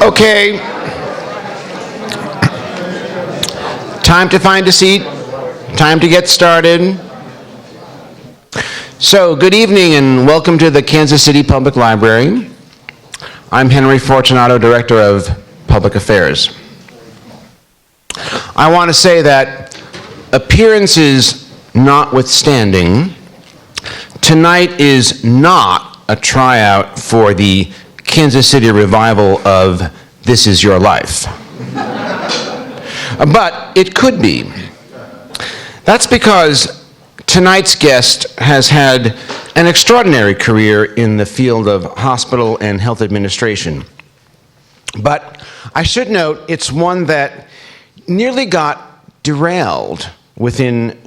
Okay. Time to find a seat. Time to get started. So, good evening and welcome to the Kansas City Public Library. I'm Henry Fortunato, Director of Public Affairs. I want to say that appearances notwithstanding, tonight is not a tryout for the Kansas City revival of This Is Your Life. But it could be. That's because tonight's guest has had an extraordinary career in the field of hospital and health administration. But I should note it's one that nearly got derailed within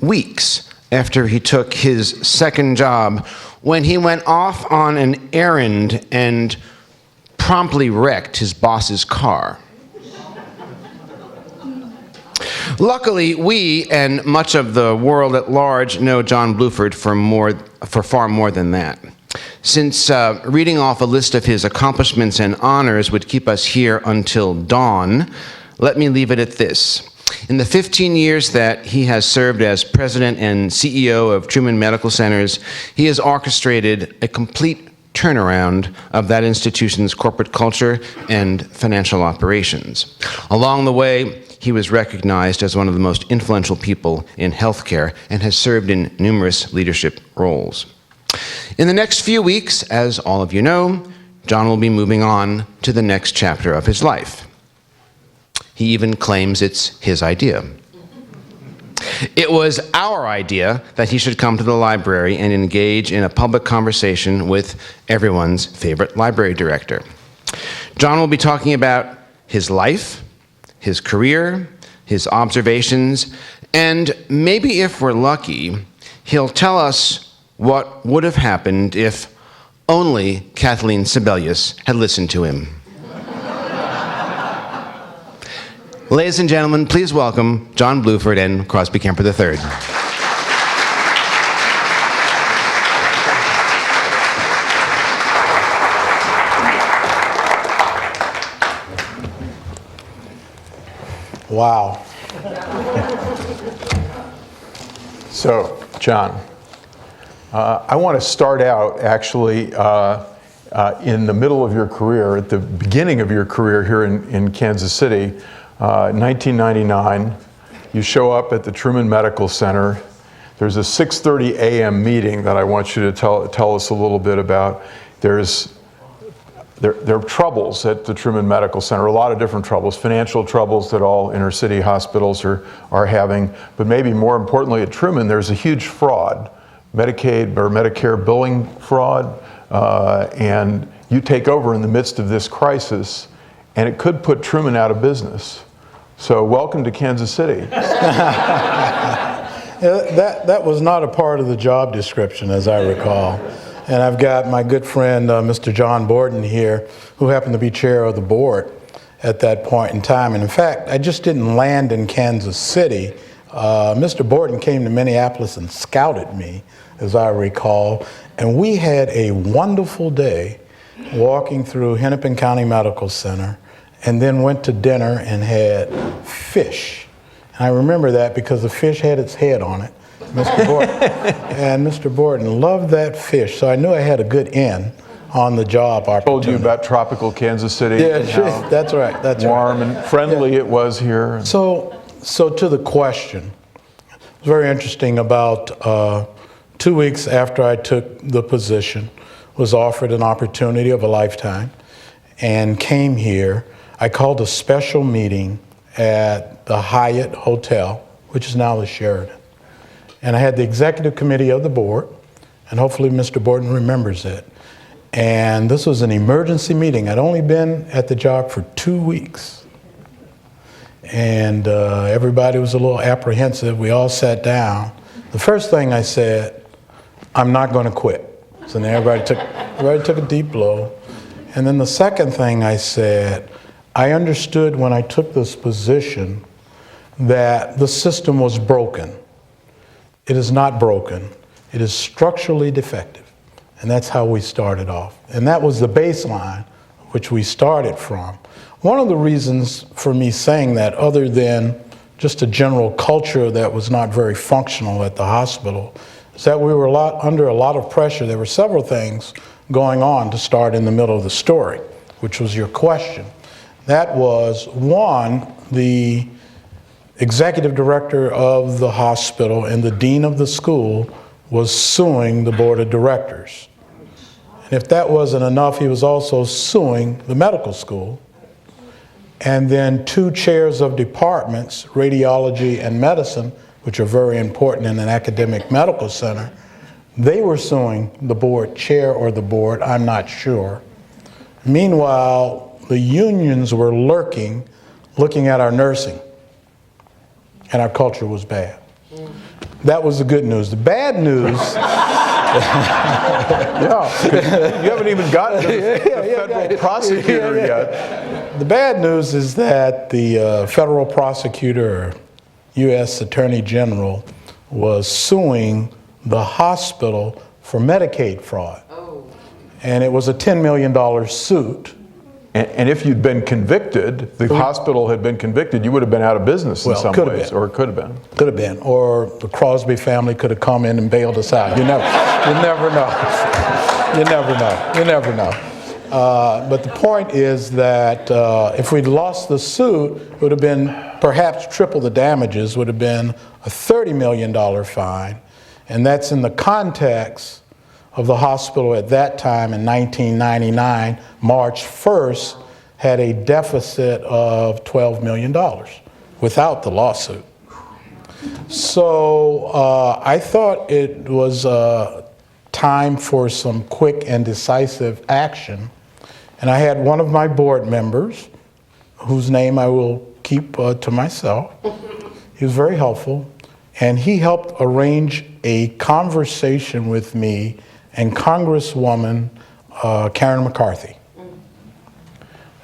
weeks after he took his second job, when he went off on an errand and promptly wrecked his boss's car. Luckily, we and much of the world at large know John Bluford for far more than that. Since reading off a list of his accomplishments and honors would keep us here until dawn, let me leave it at this. In the 15 years that he has served as president and CEO of Truman Medical Centers, he has orchestrated a complete turnaround of that institution's corporate culture and financial operations. Along the way, he was recognized as one of the most influential people in healthcare and has served in numerous leadership roles. In the next few weeks, as all of you know, John will be moving on to the next chapter of his life. He even claims it's his idea. It was our idea that he should come to the library and engage in a public conversation with everyone's favorite library director. John will be talking about his life, his career, his observations, and maybe if we're lucky, he'll tell us what would have happened if only Kathleen Sebelius had listened to him. Ladies and gentlemen, please welcome John Bluford and Crosby Kemper III. Wow. So, John, I want to start out actually in the middle of your career, at the beginning of your career here in Kansas City. 1999, you show up at the Truman Medical Center. There's a 6:30 a.m. meeting that I want you to tell us a little bit about. There are troubles at the Truman Medical Center, a lot of different troubles, financial troubles that all inner city hospitals are having, but maybe more importantly at Truman, there's a huge fraud, Medicaid or Medicare billing fraud, and you take over in the midst of this crisis, and it could put Truman out of business. So welcome to Kansas City. That was not a part of the job description, as I recall. And I've got my good friend, Mr. John Borden here, who happened to be chair of the board at that point in time. And in fact, I just didn't land in Kansas City. Mr. Borden came to Minneapolis and scouted me, as I recall. And we had a wonderful day walking through Hennepin County Medical Center, and then went to dinner and had fish. And I remember that because the fish had its head on it, Mr. Borden. And Mr. Borden loved that fish, so I knew I had a good in on the job opportunity. Told you about tropical Kansas City. Yeah, sure. That's right. That's warm right. and friendly it was here. So to the question, it's very interesting. About 2 weeks after I took the position, was offered an opportunity of a lifetime and came here. I called a special meeting at the Hyatt Hotel, which is now the Sheraton. And I had the executive committee of the board, and hopefully Mr. Borden remembers it. And this was an emergency meeting. I'd only been at the job for 2 weeks. And everybody was a little apprehensive. We all sat down. The first thing I said, I'm not going to quit. So then everybody took a deep blow. And then the second thing I said, I understood when I took this position that the system was broken. It is not broken. It is structurally defective. And that's how we started off. And that was the baseline which we started from. One of the reasons for me saying that, other than just a general culture that was not very functional at the hospital, is that we were under a lot of pressure. There were several things going on to start in the middle of the story, which was your question. That was, one, the executive director of the hospital and the dean of the school was suing the board of directors. And if that wasn't enough, he was also suing the medical school. And then two chairs of departments, radiology and medicine, which are very important in an academic medical center, they were suing the board chair or the board, I'm not sure. Meanwhile, the unions were lurking, looking at our nursing, and our culture was bad. That was the good news. The bad news... Yeah, you haven't even gotten to the federal prosecutor yet. The bad news is that the federal prosecutor, U.S. Attorney General, was suing the hospital for Medicaid fraud. Oh. And it was a $10 million suit. And if you'd been convicted, the hospital had been convicted, you would have been out of business in some ways, or it could have been. Could have been, or the Crosby family could have come in and bailed us out. You never know. You never know. You never know. But the point is that if we'd lost the suit, it would have been perhaps triple the damages, would have been a $30 million fine. And that's in the context of the hospital at that time in 1999, March 1st, had a deficit of $12 million without the lawsuit. So I thought it was time for some quick and decisive action. And I had one of my board members, whose name I will keep to myself. He was very helpful, and he helped arrange a conversation with me and Congresswoman Karen McCarthy.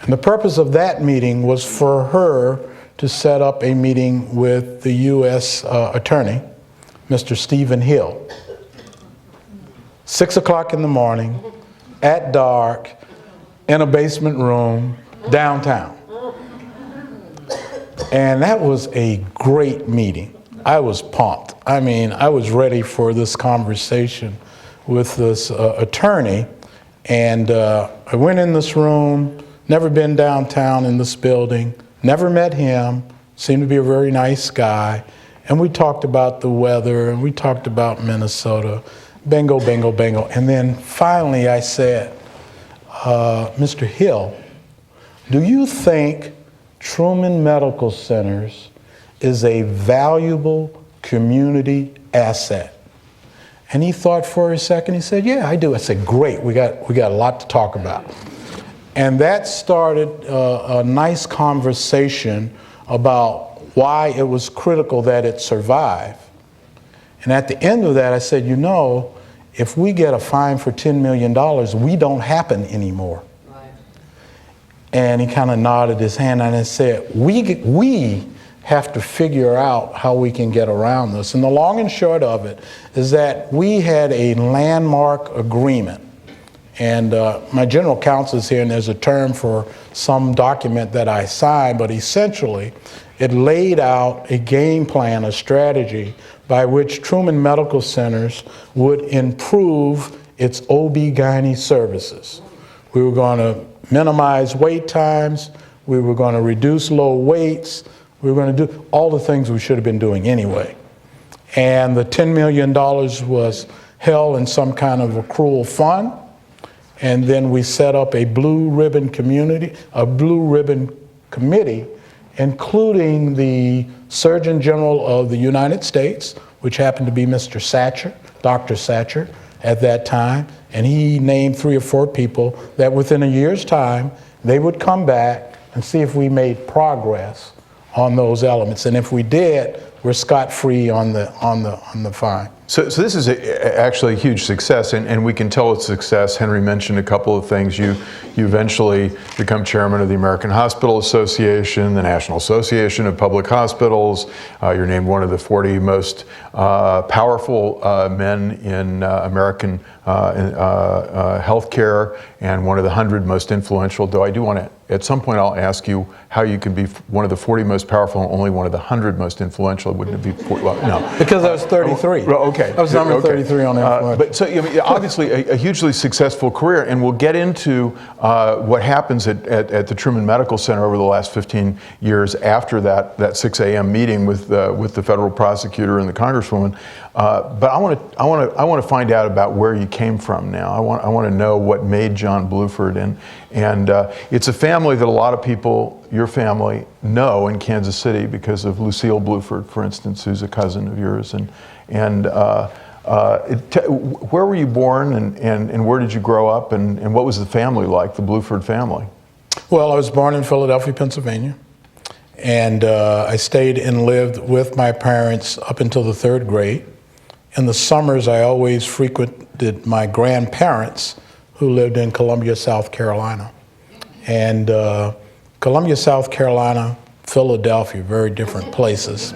And the purpose of that meeting was for her to set up a meeting with the U.S. Attorney, Mr. Stephen Hill. 6 o'clock in the morning, at dark, in a basement room, downtown. And that was a great meeting. I was pumped. I mean, I was ready for this conversation with this attorney, and I went in this room, never been downtown in this building, never met him, seemed to be a very nice guy, and we talked about the weather, and we talked about Minnesota, bingo, bingo, bingo, and then finally I said, Mr. Hill, do you think Truman Medical Centers is a valuable community asset? And he thought for a second. He said, yeah, I do. I said, great, we got a lot to talk about. And that started a nice conversation about why it was critical that it survive. And at the end of that, I said, you know, if we get a fine for $10 million, we don't happen anymore. Right. And he kind of nodded his hand and I said, we have to figure out how we can get around this. And the long and short of it is that we had a landmark agreement. And my general counsel is here, and there's a term for some document that I signed, but essentially it laid out a game plan, a strategy by which Truman Medical Centers would improve its OB-GYN services. We were going to minimize wait times, we were going to reduce low waits, we were going to do all the things we should have been doing anyway. And the $10 million was held in some kind of accrual fund. And then we set up a blue ribbon committee, including the Surgeon General of the United States, which happened to be Mr. Satcher, Dr. Satcher at that time. And he named 3 or 4 people that within a year's time, they would come back and see if we made progress on those elements. And if we did, we're scot-free on the fine. So this is actually a huge success, and we can tell it's success. Henry mentioned a couple of things. You eventually become chairman of the American Hospital Association, the National Association of Public Hospitals. You're named one of the 40 most powerful men in American healthcare, and one of the 100 most influential. Though I do want to, at some point, I'll ask you how you can be one of the 40 most powerful and only one of the 100 most influential. Wouldn't it be? Well, no, because I was 33. Okay, I was number 33 on influential. but so I mean, obviously a hugely successful career, and we'll get into what happens at the Truman Medical Center over the last 15 years after that 6 a.m. meeting with the federal prosecutor and the congresswoman. But I want to find out about where you came from now. I want to know what made John Bluford, and it's a family that a lot of people, your family, know in Kansas City because of Lucille Bluford, for instance, who's a cousin of yours. Where were you born, and where did you grow up, and what was the family like, the Bluford family? Well, I was born in Philadelphia, Pennsylvania, and I stayed and lived with my parents up until the 3rd grade. In the summers, I always frequented my grandparents, who lived in Columbia, South Carolina. And Columbia, South Carolina, Philadelphia, very different places.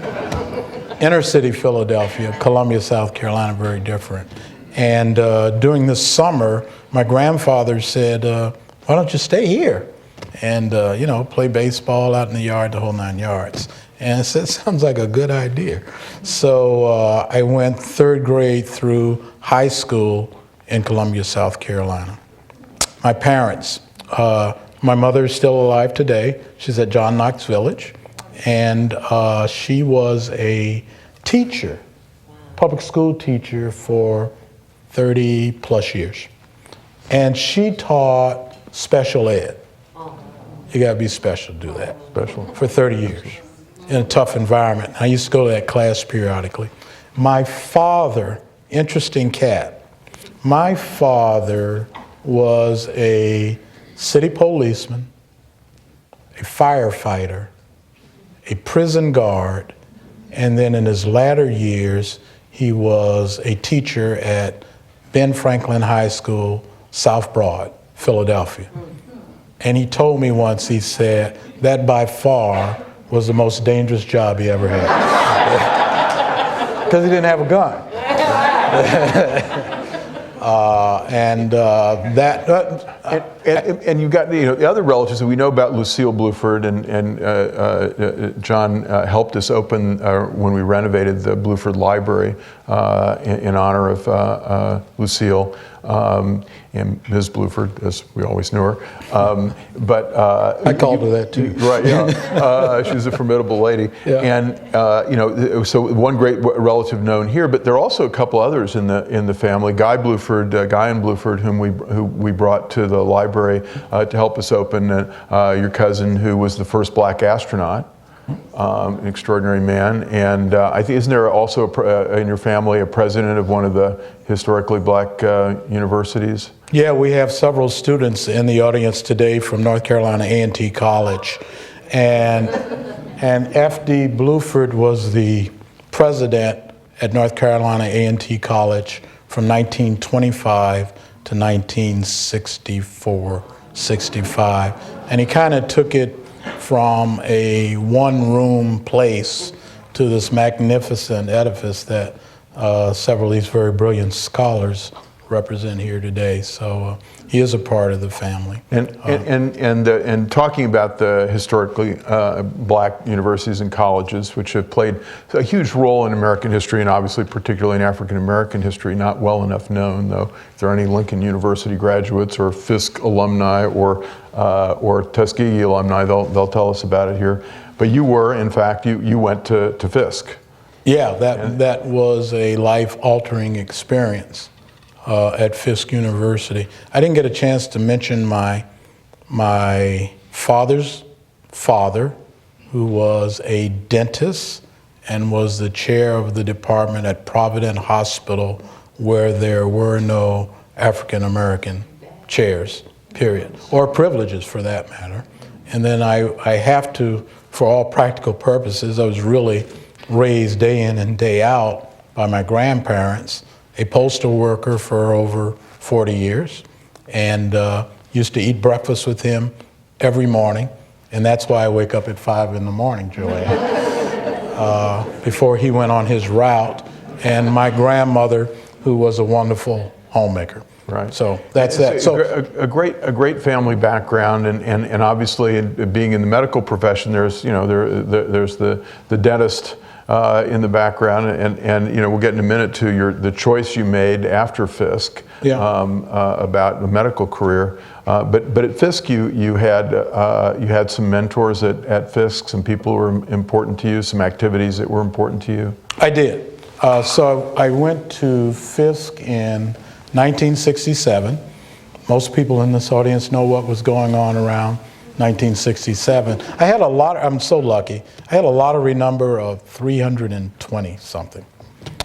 Inner city Philadelphia, Columbia, South Carolina, very different. And during the summer, my grandfather said, why don't you stay here and play baseball out in the yard, the whole 9 yards. And I said, sounds like a good idea. So I went 3rd grade through high school in Columbia, South Carolina. My parents, my mother is still alive today. She's at John Knox Village. And she was a teacher, public school teacher for 30 plus years. And she taught special ed. You gotta be special to do that. Special. For 30 years in a tough environment. I used to go to that class periodically. My father, interesting cat, my father was a city policeman, a firefighter, a prison guard, and then in his latter years, he was a teacher at Ben Franklin High School, South Broad, Philadelphia. And he told me once, he said, that by far was the most dangerous job he ever had. Because he didn't have a gun. And you got the other relatives that we know about. Lucille Bluford and John helped us open when we renovated the Bluford Library in honor of Lucille and Ms. Bluford, as we always knew her. I called her that too. Right, yeah. She was a formidable lady. Yeah. And so one great relative known here, but there are also a couple others in the family. Guy and Bluford, whom we brought to the library to help us open. Your cousin, who was the first black astronaut. An extraordinary man, and I think, isn't there also in your family a president of one of the historically black universities? Yeah, we have several students in the audience today from North Carolina A&T College, and F.D. Bluford was the president at North Carolina A&T College from 1925 to 1964, 65, and he kind of took it from a one-room place to this magnificent edifice that several of these very brilliant scholars represent here today. So he is a part of the family. And talking about the historically black universities and colleges, which have played a huge role in American history, and obviously particularly in African American history, not well enough known, though. If there are any Lincoln University graduates or Fisk alumni or Tuskegee alumni, they'll tell us about it here. But you were, in fact, you went to Fisk. Yeah, that was a life-altering experience. At Fisk University. I didn't get a chance to mention my father's father, who was a dentist and was the chair of the department at Providence Hospital, where there were no African American chairs, period, or privileges for that matter. And then I have to, for all practical purposes, I was really raised day in and day out by my grandparents, a postal worker for over 40 years, and used to eat breakfast with him every morning. And that's why I wake up at 5 in the morning, Joanne, before he went on his route. And my grandmother, who was a wonderful homemaker. Right. So that's that. So a great family background, and obviously being in the medical profession, there's there's the dentist in the background, and we'll get in a minute to the choice you made after Fisk about the medical career. But at Fisk you had some mentors at Fisk, some people who were important to you, some activities that were important to you. I did. So I went to Fisk in 1967. Most people in this audience know what was going on around 1967. I had I'm so lucky. I had a lottery number of 320 something.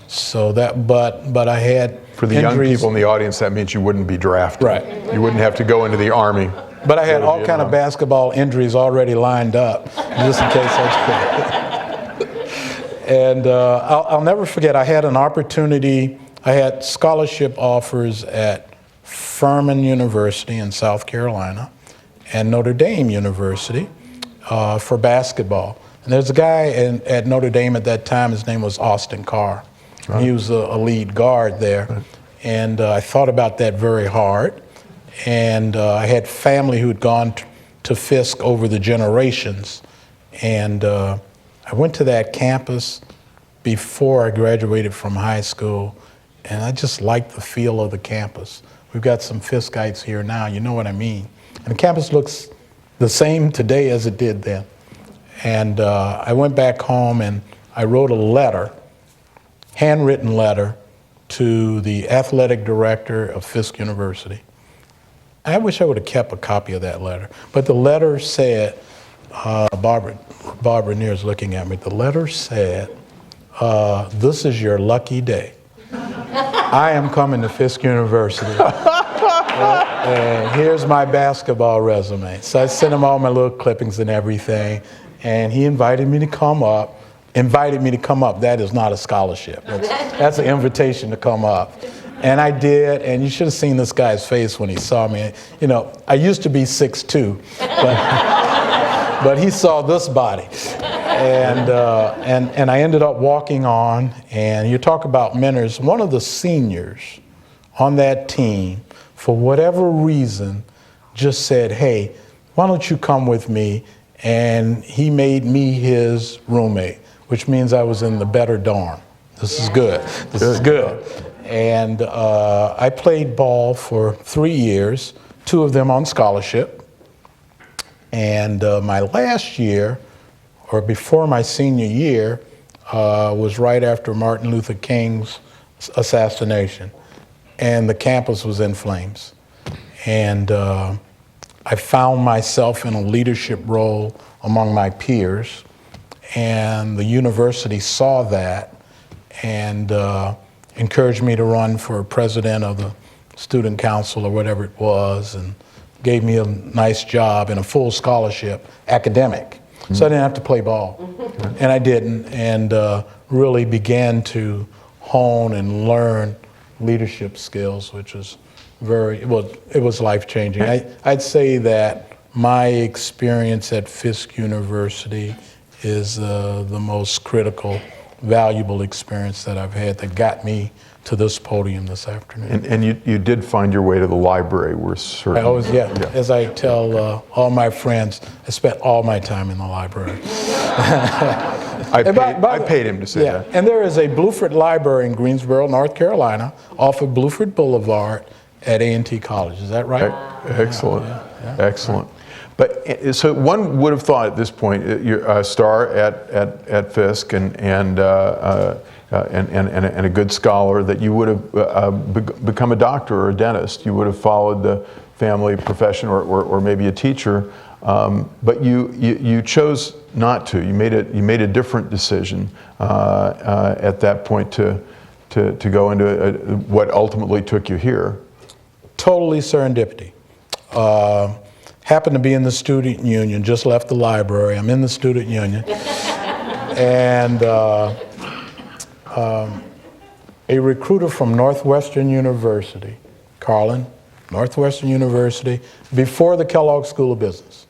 So but I had For the young people in the audience, that means you wouldn't be drafted. Right. You wouldn't have to go into the Army. But I had all kind of basketball injuries already lined up, just in case I was And I'll never forget, I had an opportunity. I had scholarship offers at Furman University in South Carolina and Notre Dame University for basketball. And there's a guy at Notre Dame at that time, his name was Austin Carr. Right. He was a lead guard there. Right. And I thought about that very hard. And I had family who had gone to Fisk over the generations. And I went to that campus before I graduated from high school, and I just liked the feel of the campus. We've got some Fiskites here now, you know what I mean. And the campus looks the same today as it did then. And I went back home and I wrote a letter, handwritten letter, to the athletic director of Fisk University. I wish I would have kept a copy of that letter. But the letter said, Barbara Neer's looking at me. The letter said, this is your lucky day. I am coming to Fisk University. And here's my basketball resume. So I sent him all my little clippings and everything. And he invited me to come up. That is not a scholarship. That's an invitation to come up. And I did, and you should have seen this guy's face when he saw me. You know, I used to be 6'2", but he saw this body. And I ended up walking on, and you talk about mentors. One of the seniors on that team, for whatever reason, just said, hey, why don't you come with me? And he made me his roommate, which means I was in the better dorm. This is good. This is good. And I played ball for 3 years, 2 of them on scholarship. And my last year, or before my senior year, was right after Martin Luther King's assassination. And the campus was in flames. And I found myself in a leadership role among my peers. And the university saw that and encouraged me to run for president of the student council or whatever it was, and gave me a nice job and a full scholarship, academic. So I didn't have to play ball. And I didn't, and really began to hone and learn leadership skills, which was it was life-changing. I'd say that my experience at Fisk University is the most critical, valuable experience that I've had that got me to this podium this afternoon. And you did find your way to the library, we're certain. I always, yeah. As I tell all my friends, I spent all my time in the library. I paid him to say that. And there is a Bluford library in Greensboro, North Carolina, off of Bluford Boulevard at A&T College. Is that right? Excellent. Excellent. But so one would have thought at this point, you're a star at Fisk and a good scholar, that you would have become a doctor or a dentist. You would have followed the family profession or maybe a teacher. But you chose not to. You made a different decision at that point to go into what ultimately took you here. Totally serendipity. Happened to be in the student union, just left the library. I'm in the student union. And a recruiter from Northwestern University, Carlin, Northwestern University, before the Kellogg School of Business,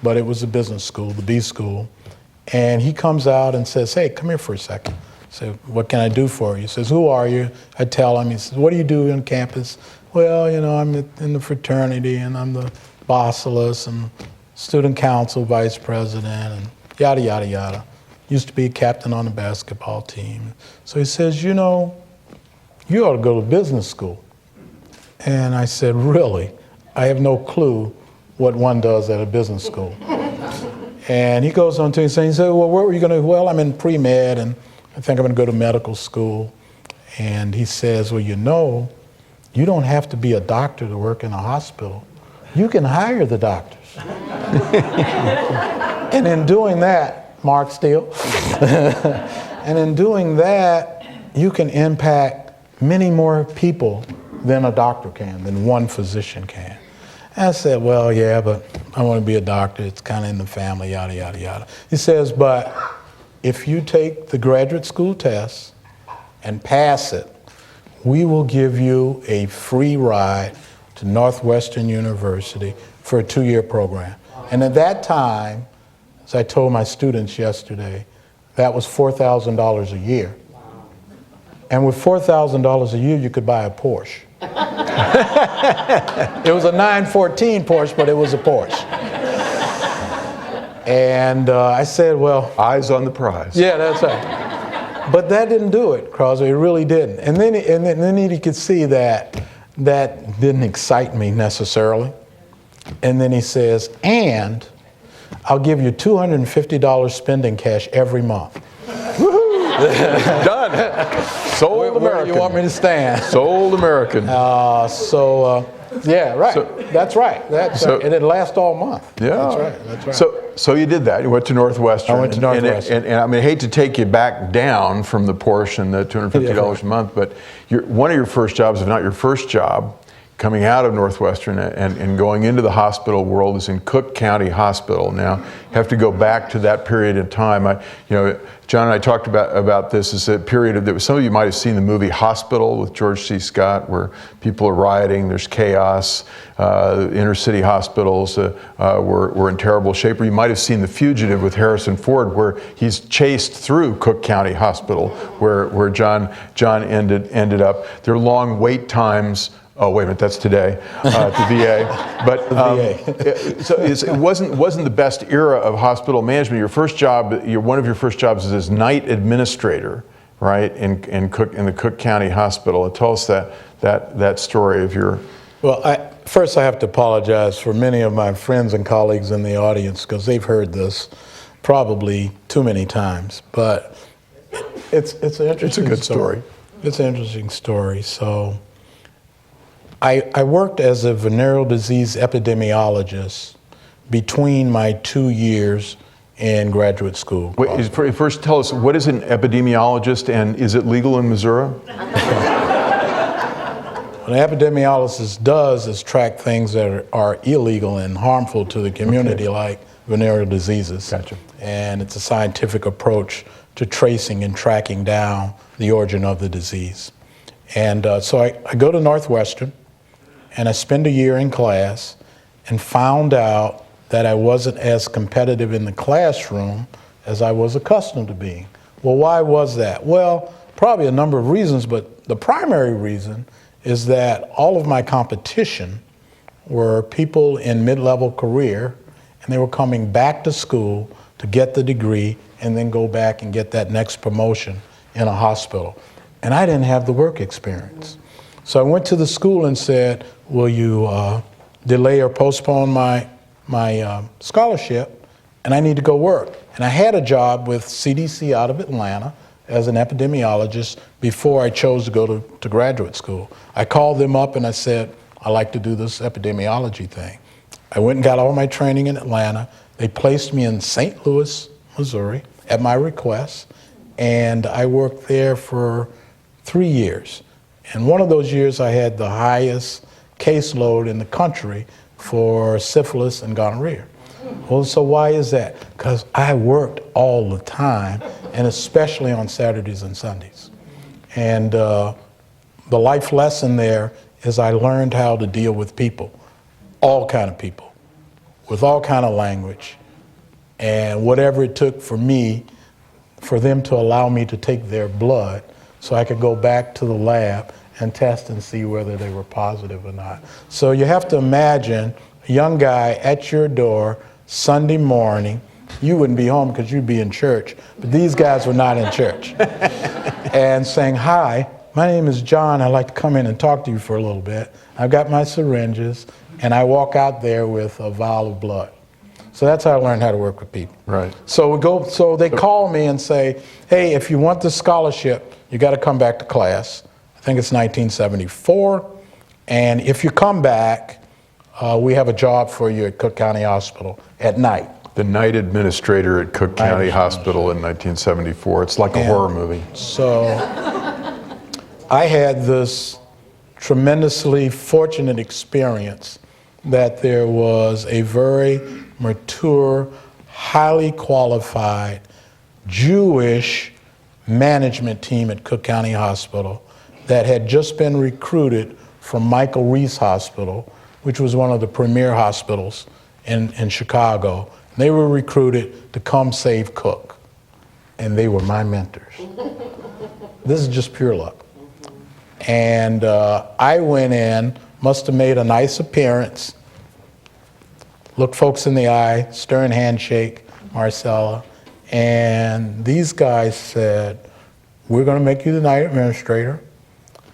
but it was a business school, the B school. And he comes out and says, hey, come here for a second. I said, what can I do for you? He says, who are you? I tell him. He says, what do you do on campus? Well, you know, I'm in the fraternity, and I'm the bacillus and student council vice president, and yada, yada, yada. Used to be a captain on the basketball team. So he says, you know, you ought to go to business school. And I said, really? I have no clue what one does at a business school. And he goes on to say, he said, well, where were you going to? Well, I'm in pre-med, and I think I'm going to go to medical school. And he says, well, you know, you don't have to be a doctor to work in a hospital. You can hire the doctors. And in doing that, Mark Steele, and in doing that, you can impact many more people than a doctor can, than one physician can. And I said, well, yeah, but I want to be a doctor. It's kind of in the family, yada, yada, yada. He says, but if you take the graduate school test and pass it, we will give you a free ride to Northwestern University for a 2-year program. And at that time, as I told my students yesterday, that was $4,000 a year. And with $4,000 a year, you could buy a Porsche. It was a 914 Porsche, but it was a Porsche. And I said, well... Eyes on the prize. Yeah, that's right. But that didn't do it, Crosby. It really didn't. And then he could see that didn't excite me necessarily. And then he says, and I'll give you $250 spending cash every month. Done. Sold American. Where do you want me to stand? Sold American. Yeah, right. That's right. And it lasts all month. Yeah. That's right. So you did that. You went to Northwestern. I went to Northwestern. And I mean, I hate to take you back down from the Porsche and the $250 a month, but one of your first jobs, if not your first job, coming out of Northwestern and going into the hospital world is in Cook County Hospital. Now, you have to go back to that period of time. John and I talked about this as a period of, some of you might have seen the movie Hospital with George C. Scott, where people are rioting, there's chaos, inner city hospitals were in terrible shape. Or you might have seen The Fugitive with Harrison Ford, where he's chased through Cook County Hospital, where John ended up. There are long wait times. Oh, wait a minute, that's today, at the VA. But so it wasn't the best era of hospital management. Your first job, one of your first jobs is as night administrator, right, in the Cook County Hospital. Tell us that story of your... Well, first I have to apologize for many of my friends and colleagues in the audience, because they've heard this probably too many times. But it's an interesting story. It's a good story. It's an interesting story. So I worked as a venereal disease epidemiologist between my 2 years in graduate school. Wait, first tell us, what is an epidemiologist, and is it legal in Missouri? What an epidemiologist does is track things that are illegal and harmful to the community, like venereal diseases. Gotcha. And it's a scientific approach to tracing and tracking down the origin of the disease. And so I go to Northwestern, and I spend a year in class and found out that I wasn't as competitive in the classroom as I was accustomed to being. Well, why was that? Well, probably a number of reasons, but the primary reason is that all of my competition were people in mid-level career, and they were coming back to school to get the degree and then go back and get that next promotion in a hospital. And I didn't have the work experience. So I went to the school and said, will you delay or postpone my scholarship? And I need to go work. And I had a job with CDC out of Atlanta as an epidemiologist before I chose to go to graduate school. I called them up and I said, I'd like to do this epidemiology thing. I went and got all my training in Atlanta. They placed me in St. Louis, Missouri, at my request, and I worked there for 3 years. And one of those years I had the highest caseload in the country for syphilis and gonorrhea. Well, so why is that? Because I worked all the time and especially on Saturdays and Sundays. And the life lesson there is I learned how to deal with people, all kind of people, with all kind of language, and whatever it took for me, for them to allow me to take their blood so I could go back to the lab and test and see whether they were positive or not. So you have to imagine a young guy at your door Sunday morning. You wouldn't be home because you'd be in church, but these guys were not in church. And saying, "Hi, my name is John. I'd like to come in and talk to you for a little bit. I've got my syringes," and I walk out there with a vial of blood. So that's how I learned how to work with people. Right. So they call me and say, "Hey, if you want the scholarship, you got to come back to class." I think it's 1974. And if you come back, we have a job for you at Cook County Hospital at night. The night administrator at Cook County Hospital in 1974. It's like a horror movie. So I had this tremendously fortunate experience that there was a very mature, highly qualified Jewish management team at Cook County Hospital that had just been recruited from Michael Reese Hospital, which was one of the premier hospitals in Chicago. They were recruited to come save Cook, and they were my mentors. This is just pure luck. And I went in, must have made a nice appearance, looked folks in the eye, stern handshake, Marcella, and these guys said, "We're going to make you the night administrator,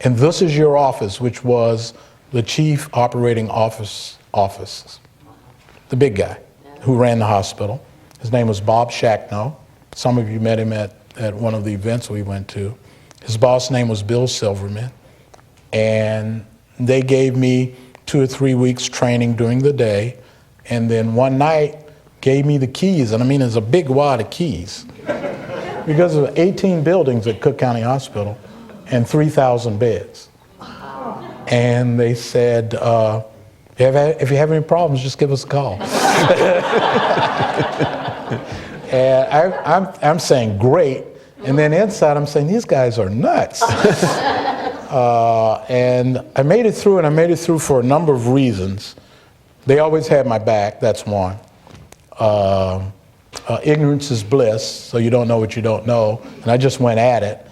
and this is your office," which was the chief operating office, the big guy who ran the hospital. His name was Bob Shackno. Some of you met him at one of the events we went to. His boss name was Bill Silverman, and they gave me 2 or 3 weeks training during the day, and then one night gave me the keys, and I mean, it's a big wad of keys, because of 18 buildings at Cook County Hospital and 3,000 beds. And they said, if you have any problems, just give us a call. And I'm saying, great. And then inside, I'm saying, these guys are nuts. And I made it through, and I made it through for a number of reasons. They always had my back, that's one. Ignorance is bliss, so you don't know what you don't know. And I just went at it.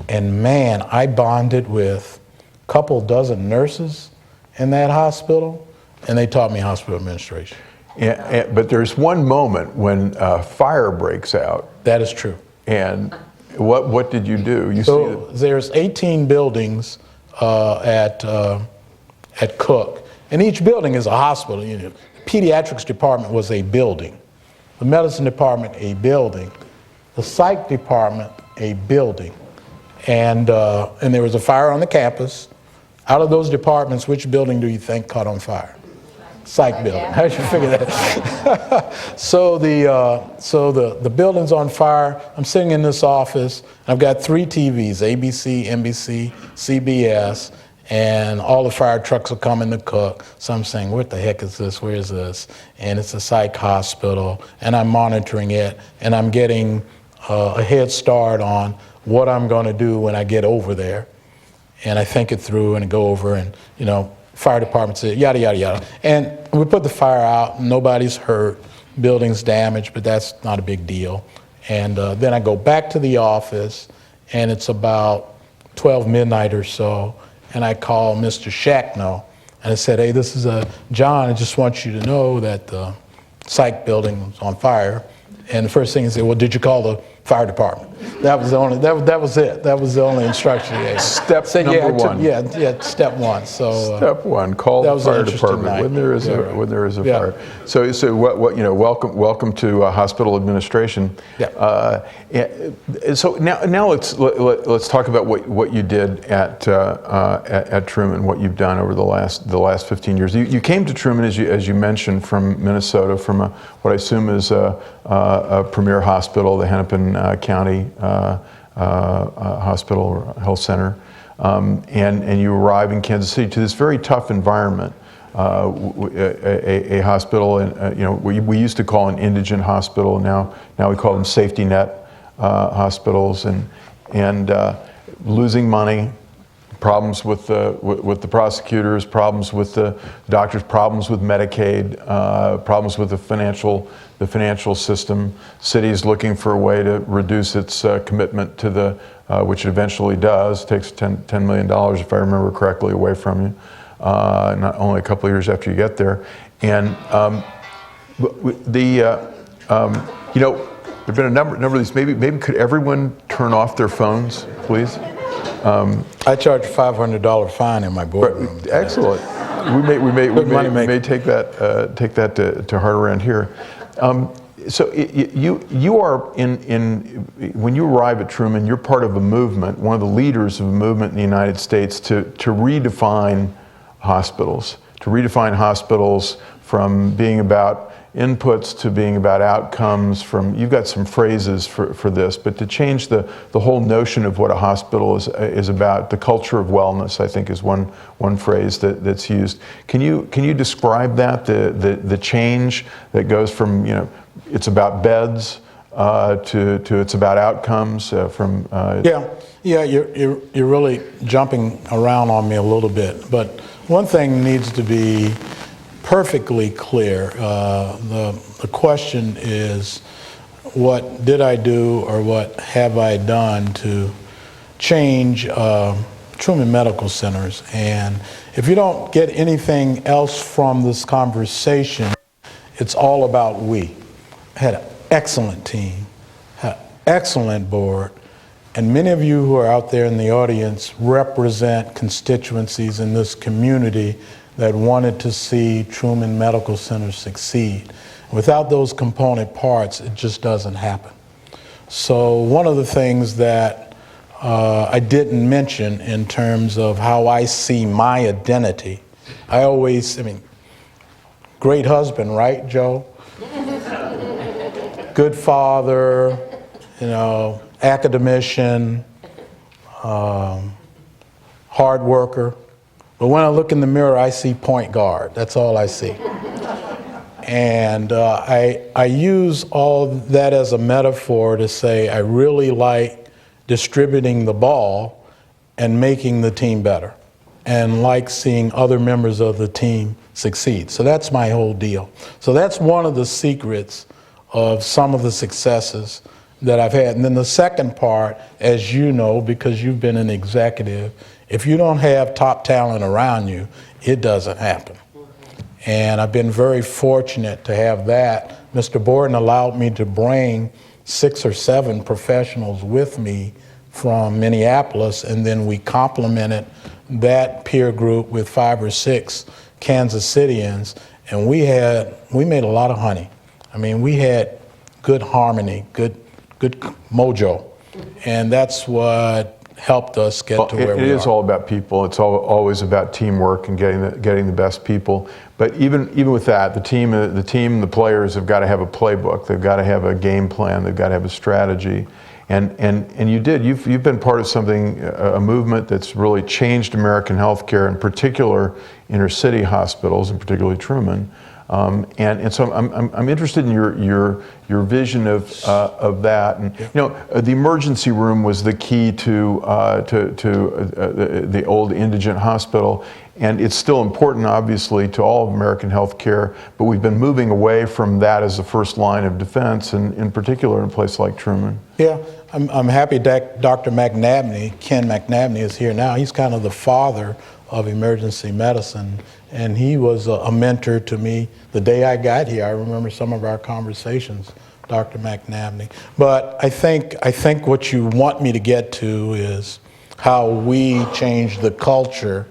And man, I bonded with a couple dozen nurses in that hospital, and they taught me hospital administration. But there's one moment when fire breaks out. That is true. And what did you do? There's 18 buildings at Cook, and each building is a hospital. You know, the pediatrics department was a building, the medicine department a building, the psych department a building, and there was a fire on the campus. Out of those departments, which building do you think caught on fire? Psych building. How did you figure that? So the building's on fire. I'm sitting in this office. I've got 3 TVs, ABC, NBC, CBS, and all the fire trucks are coming to Cook. So I'm saying, what the heck is this? Where is this? And it's a psych hospital, and I'm monitoring it, and I'm getting a head start on what I'm going to do when I get over there. And I think it through and go over, and fire department said yada yada yada, and we put the fire out. Nobody's hurt, building's damaged, but that's not a big deal. And then I go back to the office, and it's about 12 midnight or so, and I call Mr. Shackno, and I said, "Hey, this is John. I just want you to know that the psych building was on fire." And the first thing he said, "Well, did you call the fire department?" That was the only. That was it. That was the only instruction he gave. Step number one. Step one. So step one, call the fire department when there is a fire. So welcome to hospital administration. Yeah. So now let's talk about what you did at Truman, what you've done over the last 15 years. You came to Truman, as you mentioned, from Minnesota, from what I assume is a premier hospital, the Hennepin County Hospital or Health Center, and you arrive in Kansas City to this very tough environment, a hospital, we used to call an indigent hospital. Now we call them safety net hospitals, and losing money, problems with the prosecutors, problems with the doctors, problems with Medicaid, problems with the financial system. Cities looking for a way to reduce its commitment to the, which it eventually does. It takes $10 million, if I remember correctly, away from you, not only a couple of years after you get there. And you know, there've been a number of these. Maybe could everyone turn off their phones, please? I charge a $500 fine in my boardroom. Excellent. We may take that to heart around here. So you are when you arrive at Truman, you're part of a movement, one of the leaders of a movement in the United States to redefine hospitals, from being about inputs to being about outcomes. You've got some phrases for this, but to change the whole notion of what a hospital is about. The culture of wellness, I think, is one phrase that's used. Can you describe that, the change that goes from, you know, it's about beds to it's about outcomes Yeah, you're really jumping around on me a little bit, but one thing needs to be perfectly clear. The question is, what did I do or what have I done to change Truman Medical Centers? And if you don't get anything else from this conversation, it's all about we. I had an excellent team, had an excellent board, and many of you who are out there in the audience represent constituencies in this community that wanted to see Truman Medical Center succeed. Without those component parts, it just doesn't happen. So one of the things that I didn't mention in terms of how I see my identity, great husband, right, Joe? Good father, you know, academician, hard worker. But when I look in the mirror, I see point guard. That's all I see. And I use all that as a metaphor to say I really like distributing the ball and making the team better, and like seeing other members of the team succeed. So that's my whole deal. So that's one of the secrets of some of the successes that I've had. And then the second part, as you know, because you've been an executive, if you don't have top talent around you, it doesn't happen. And I've been very fortunate to have that. Mr. Borden allowed me to bring 6 or 7 professionals with me from Minneapolis, and then we complemented that peer group with 5 or 6 Kansas Cityans, and we made a lot of honey. I mean, we had good harmony, good mojo, and that's what helped us get to where we are. It is all about people. It's always about teamwork and getting the best people. But even with that, the team, the players have got to have a playbook. They've got to have a game plan. They've got to have a strategy. And you've been part of something, a movement that's really changed American healthcare, in particular inner city hospitals, and particularly Truman. And so I'm interested in your vision of that. And you know, the emergency room was the key to the old indigent hospital, and it's still important, obviously, to all of American healthcare. But we've been moving away from that as the first line of defense, and in particular in a place like Truman. Yeah, I'm happy that Dr. McNabney, Ken McNabney, is here now. He's kind of the father of emergency medicine, and he was a mentor to me the day I got here. I remember some of our conversations, Dr. McNabney. But I think what you want me to get to is how we change the culture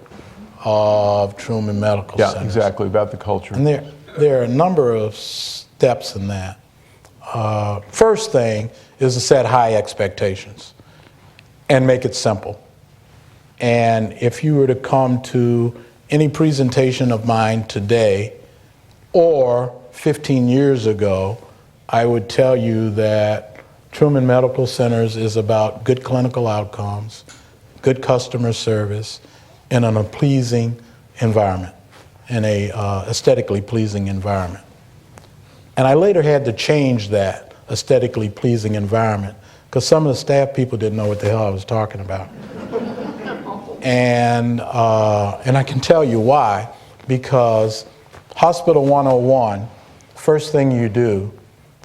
of Truman Medical Center. Yeah, exactly, about the culture. And there are a number of steps in that. First thing is to set high expectations and make it simple. And if you were to come to any presentation of mine today or 15 years ago, I would tell you that Truman Medical Centers is about good clinical outcomes, good customer service, in a pleasing environment, in a aesthetically pleasing environment. And I later had to change that aesthetically pleasing environment because some of the staff people didn't know what the hell I was talking about. And I can tell you why, because Hospital 101, first thing you do,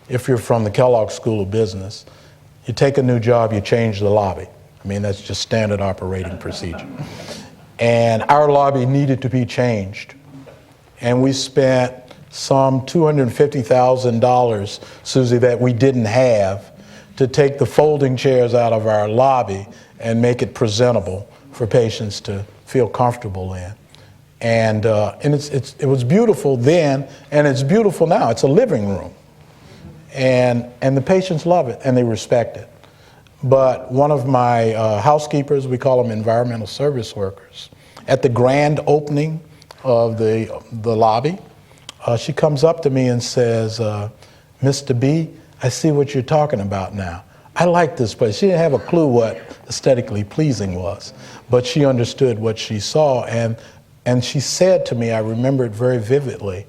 if you're from the Kellogg School of Business, you take a new job, you change the lobby. I mean, that's just standard operating procedure. And our lobby needed to be changed. And we spent some $250,000, Susie, that we didn't have to take the folding chairs out of our lobby and make it presentable for patients to feel comfortable in. And it was beautiful then, and it's beautiful now. It's a living room. And the patients love it, and they respect it. But one of my housekeepers, we call them environmental service workers, at the grand opening of the lobby, she comes up to me and says, Mr. B, I see what you're talking about now. I like this place. She didn't have a clue what aesthetically pleasing was, but she understood what she saw. And she said to me, I remember it very vividly,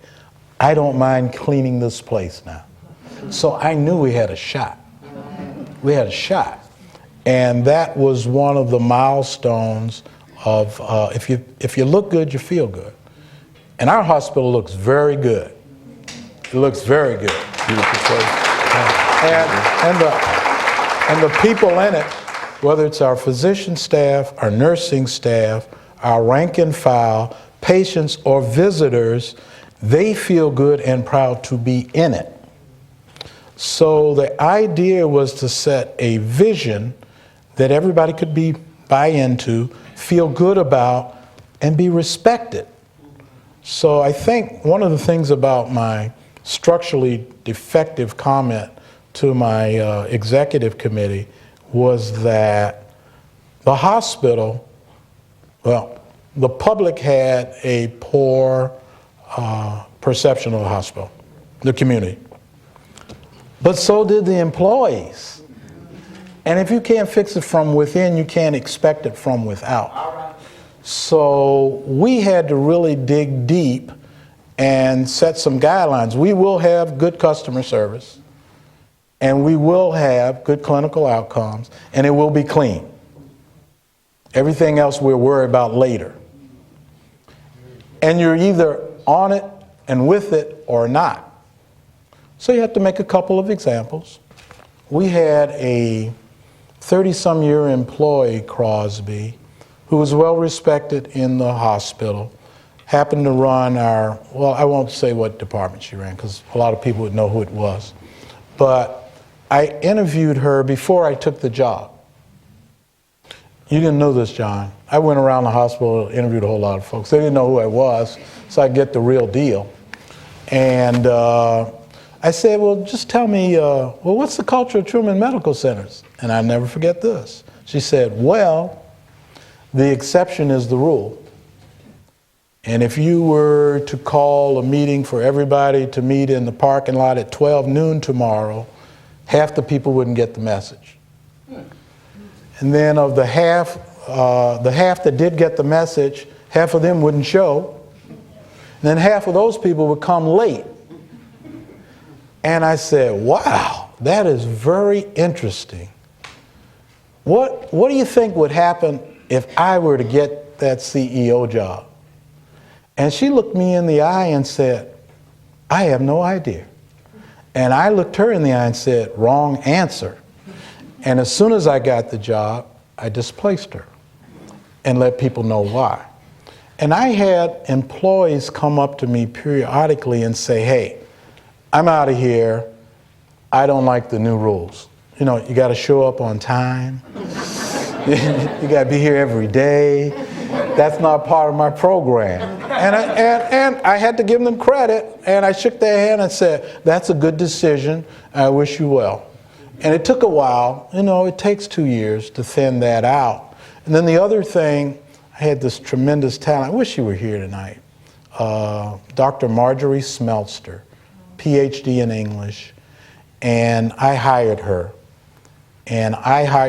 I don't mind cleaning this place now. So I knew we had a shot. We had a shot. And that was one of the milestones of if you look good, you feel good. And our hospital looks very good. It looks very good. Beautiful place. And the people in it, whether it's our physician staff, our nursing staff, our rank and file, patients or visitors, they feel good and proud to be in it. So the idea was to set a vision that everybody could buy into, feel good about, and be respected. So I think one of the things about my structurally defective comment to my executive committee was that the hospital, well, the public had a poor perception of the hospital, the community. But so did the employees. And if you can't fix it from within, you can't expect it from without. So we had to really dig deep and set some guidelines. We will have good customer service, and we will have good clinical outcomes, and it will be clean. Everything else we'll worry about later. And you're either on it and with it or not. So you have to make a couple of examples. We had a 30-some-year employee, Crosby, who was well respected in the hospital, happened to run our, well, I won't say what department she ran because a lot of people would know who it was. But I interviewed her before I took the job. You didn't know this, John. I went around the hospital, interviewed a whole lot of folks. They didn't know who I was, so I get the real deal. And I said, well, just tell me, well, what's the culture of Truman Medical Centers? And I'll never forget this. She said, well, the exception is the rule. And if you were to call a meeting for everybody to meet in the parking lot at 12 noon tomorrow, half the people wouldn't get the message. And then of the half that did get the message, half of them wouldn't show. And then half of those people would come late. And I said, wow, that is very interesting. What do you think would happen if I were to get that CEO job? And she looked me in the eye and said, I have no idea. And I looked her in the eye and said, wrong answer. And as soon as I got the job, I displaced her and let people know why. And I had employees come up to me periodically and say, hey, I'm out of here. I don't like the new rules. You know, you got to show up on time. You got to be here every day. That's not part of my program. And I had to give them credit, and I shook their hand and said, that's a good decision. I wish you well. And it took a while. You know, it takes 2 years to thin that out. And then the other thing, I had this tremendous talent. I wish you were here tonight. Dr. Marjorie Smeltzer, PhD in English. And I hired her. And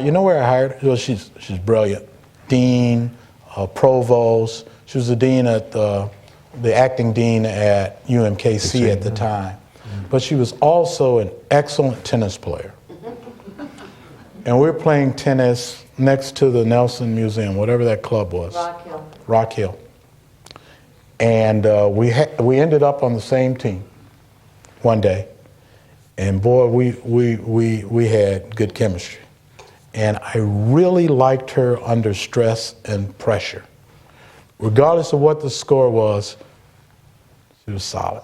you know where I hired her? Well, she's brilliant. Dean, provost. She was the dean at the acting dean at UMKC at the time. But she was also an excellent tennis player. and we were playing tennis next to the Nelson Museum, whatever that club was. Rock Hill. Rock Hill. And we ended up on the same team one day. And boy, we had good chemistry. And I really liked her under stress and pressure. Regardless of what the score was, she was solid.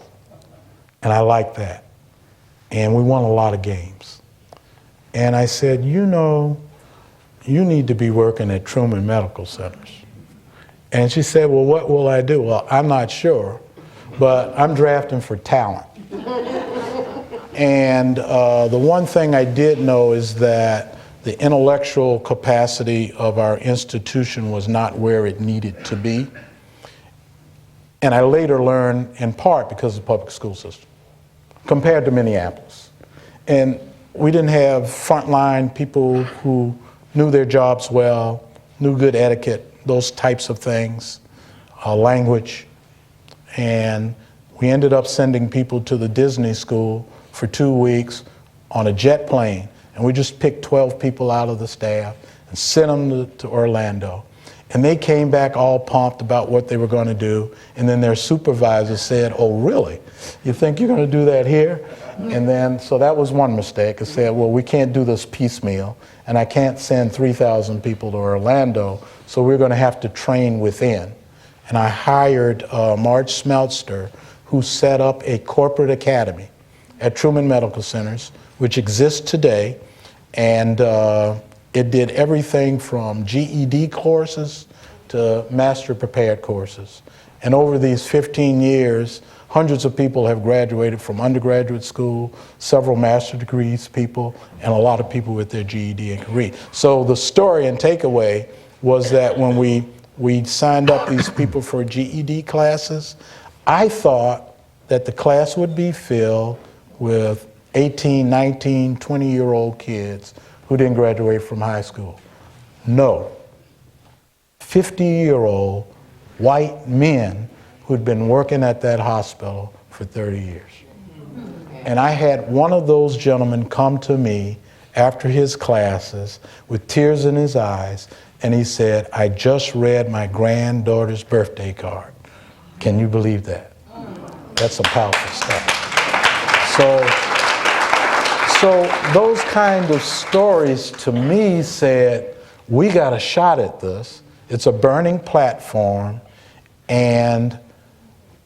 And I liked that. And we won a lot of games. And I said, you know, you need to be working at Truman Medical Centers. And she said, well, what will I do? Well, I'm not sure, but I'm drafting for talent. And the one thing I did know is that the intellectual capacity of our institution was not where it needed to be. And I later learned, in part, because of the public school system, compared to Minneapolis. And we didn't have frontline people who knew their jobs well, knew good etiquette, those types of things, language. And we ended up sending people to the Disney school for 2 weeks on a jet plane. And we just picked 12 people out of the staff and sent them to Orlando. And they came back all pumped about what they were going to do. And then their supervisor said, oh, really? You think you're going to do that here? And then, so that was one mistake. I said, well, we can't do this piecemeal. And I can't send 3,000 people to Orlando. So we're going to have to train within. And I hired Marge Smeltzer, who set up a corporate academy at Truman Medical Centers, which exists today. And it did everything from GED courses to master prepared courses. And over these 15 years, hundreds of people have graduated from undergraduate school, several master degrees people, and a lot of people with their GED and can read. So the story and takeaway was that when we signed up these people for GED classes, I thought that the class would be filled with 18, 19, 20-year-old kids who didn't graduate from high school. No. 50-year-old white men who'd been working at that hospital for 30 years. And I had one of those gentlemen come to me after his classes with tears in his eyes, and he said, I just read my granddaughter's birthday card. Can you believe that? That's some powerful stuff. So those kind of stories to me said, we got a shot at this. It's a burning platform, and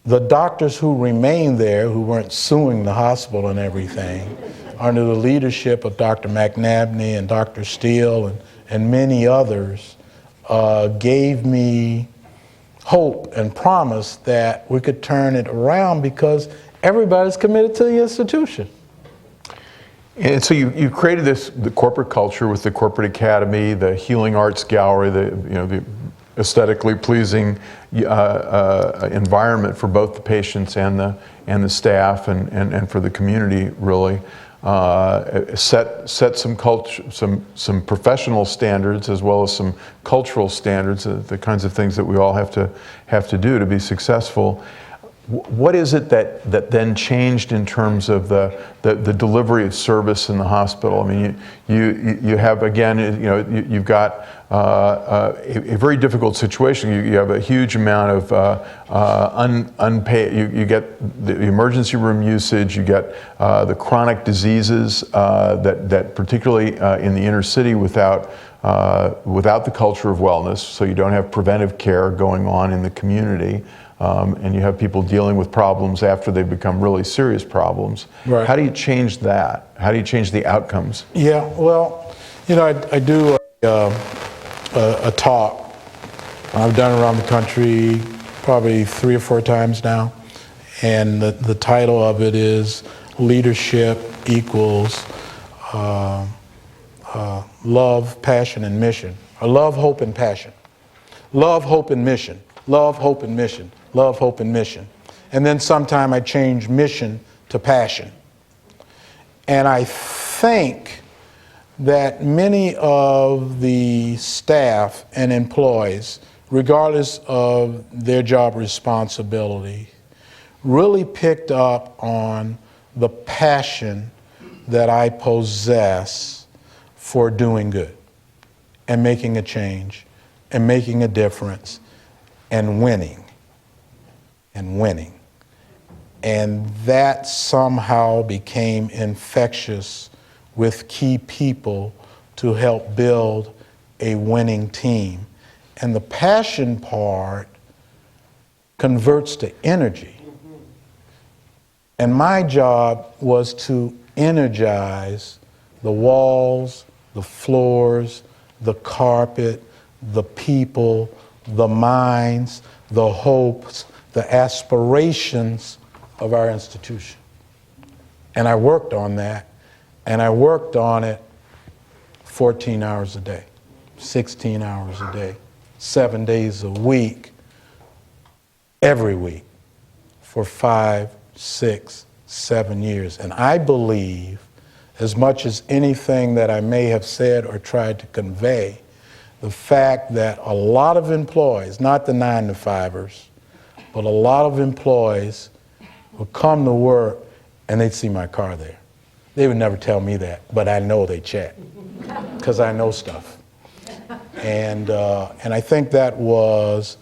the doctors who remained there, who weren't suing the hospital and everything, under the leadership of Dr. McNabney and Dr. Steele and many others, gave me hope and promise that we could turn it around because everybody's committed to the institution. And so you created the corporate culture with the corporate academy, the healing arts gallery, the aesthetically pleasing environment for both the patients and the staff and for the community, really. Set some culture, some professional standards as well as some cultural standards, the kinds of things that we all have to do to be successful. What is it that then changed in terms of the delivery of service in the hospital? I mean, you have, again, you've got a very difficult situation. You have a huge amount of unpaid. You get the emergency room usage. You get the chronic diseases that particularly in the inner city without the culture of wellness. So you don't have preventive care going on in the community. And you have people dealing with problems after they've become really serious problems. Right. How do you change that? How do you change the outcomes? Yeah, well, I do a talk. I've done it around the country probably 3 or 4 times now. And the title of it is Leadership Equals Love, Passion, and Mission. Or Love, Hope, and Passion. Love, Hope, and Mission. Love, Hope, and Mission. Love, Hope, and Mission. And then sometime I change mission to passion. And I think that many of the staff and employees, regardless of their job responsibility, really picked up on the passion that I possess for doing good and making a change and making a difference and winning and winning. And that somehow became infectious with key people to help build a winning team. And the passion part converts to energy. And my job was to energize the walls, the floors, the carpet, the people, the minds, the hopes, the aspirations of our institution. And I worked on that, and I worked on it 14 hours a day, 16 hours a day, 7 days a week, every week, for 5, 6, 7 years. And I believe, as much as anything that I may have said or tried to convey, the fact that a lot of employees, not the 9-to-5ers, but a lot of employees would come to work and they'd see my car there. They would never tell me that, but I know they check, because I know stuff. And I think that was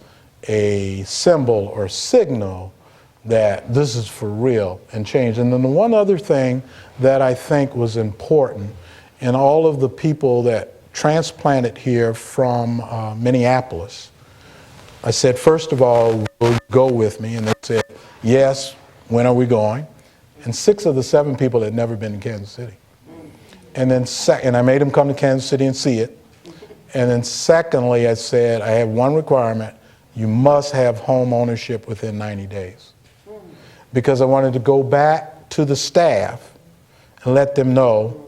a symbol or signal that this is for real and change. And then the one other thing that I think was important in all of the people that transplanted here from Minneapolis, I said, first of all, will you go with me? And they said, yes, when are we going? And 6 of the 7 people had never been to Kansas City. And then and I made them come to Kansas City and see it. And then secondly, I said, I have one requirement: you must have home ownership within 90 days. Because I wanted to go back to the staff and let them know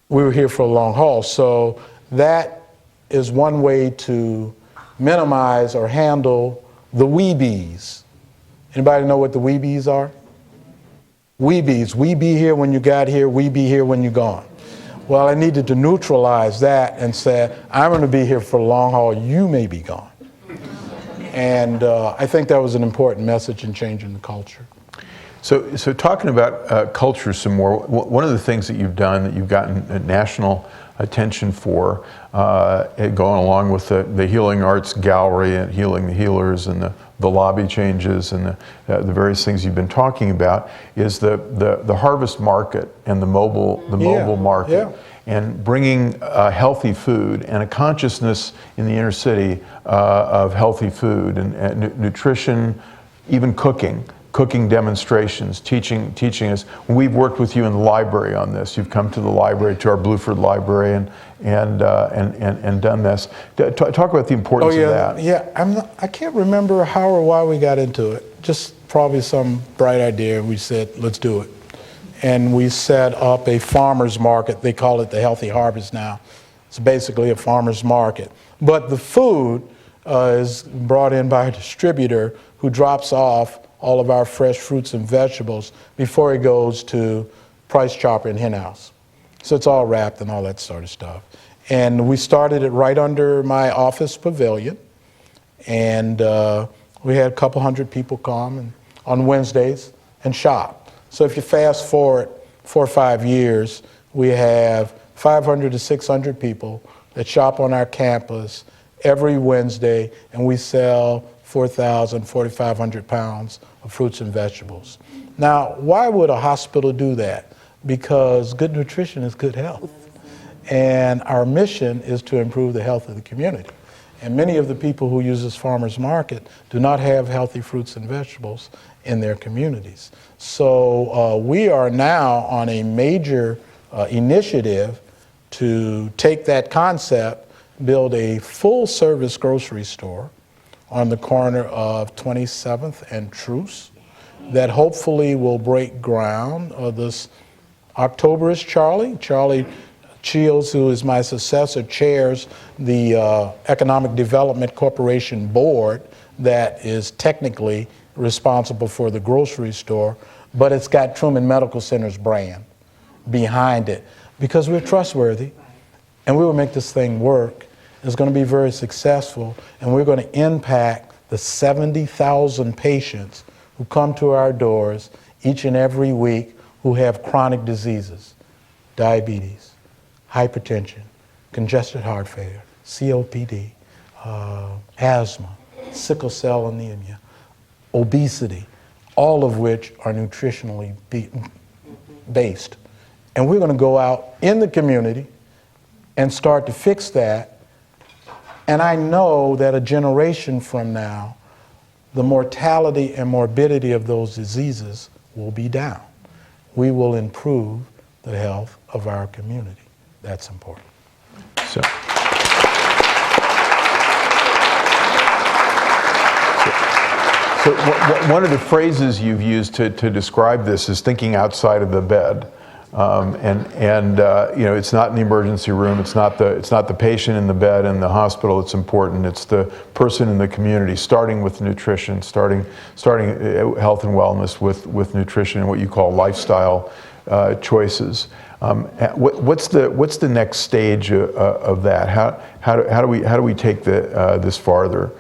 we were here for a long haul. So that is one way to minimize or handle the weebies. Anybody know what the weebies are? Weebies. We be here when you got here, we be here when you're gone. Well, I needed to neutralize that and say, I'm going to be here for a long haul, you may be gone. And I think that was an important message in changing the culture. So talking about culture some more, one of the things that you've done that you've gotten national attention for, going along with the Healing Arts Gallery and Healing the Healers and the lobby changes and the various things you've been talking about, is the harvest market and the mobile market. Yeah. And bringing healthy food and a consciousness in the inner city of healthy food and nutrition, even cooking demonstrations, teaching us. We've worked with you in the library on this. You've come to the library, to our Bluford library, and done this. Talk about the importance of that. Yeah, I can't remember how or why we got into it. Just probably some bright idea. We said, let's do it. And we set up a farmer's market. They call it the Healthy Harvest now. It's basically a farmer's market. But the food is brought in by a distributor who drops off all of our fresh fruits and vegetables before it goes to Price Chopper and Hen House. So it's all wrapped and all that sort of stuff. And we started it right under my office pavilion. And we had a couple hundred people come on Wednesdays and shop. So if you fast forward 4 or 5 years, we have 500 to 600 people that shop on our campus every Wednesday, and we sell 4,000, 4,500 pounds of fruits and vegetables. Now, why would a hospital do that? Because good nutrition is good health. And our mission is to improve the health of the community. And many of the people who use this farmer's market do not have healthy fruits and vegetables in their communities. So we are now on a major initiative to take that concept, build a full-service grocery store on the corner of 27th and Truce that hopefully will break ground this October. Is Charlie Shields, who is my successor, chairs the Economic Development Corporation Board that is technically responsible for the grocery store, but it's got Truman Medical Center's brand behind it because we're trustworthy and we will make this thing work. It's going to be very successful, and we're going to impact the 70,000 patients who come to our doors each and every week who have chronic diseases, diabetes, hypertension, congestive heart failure, COPD, asthma, sickle cell anemia, obesity, all of which are nutritionally based. And we're going to go out in the community and start to fix that. And I know that a generation from now, the mortality and morbidity of those diseases will be down. We will improve the health of our community. That's important. So one of the phrases you've used to describe this is thinking outside of the bed. You know, it's not in the emergency room. It's not the patient in the bed in the hospital. It's important. It's the person in the community, starting with nutrition, starting health and wellness with nutrition and what you call lifestyle choices. What's the next stage of that? How do we take this farther?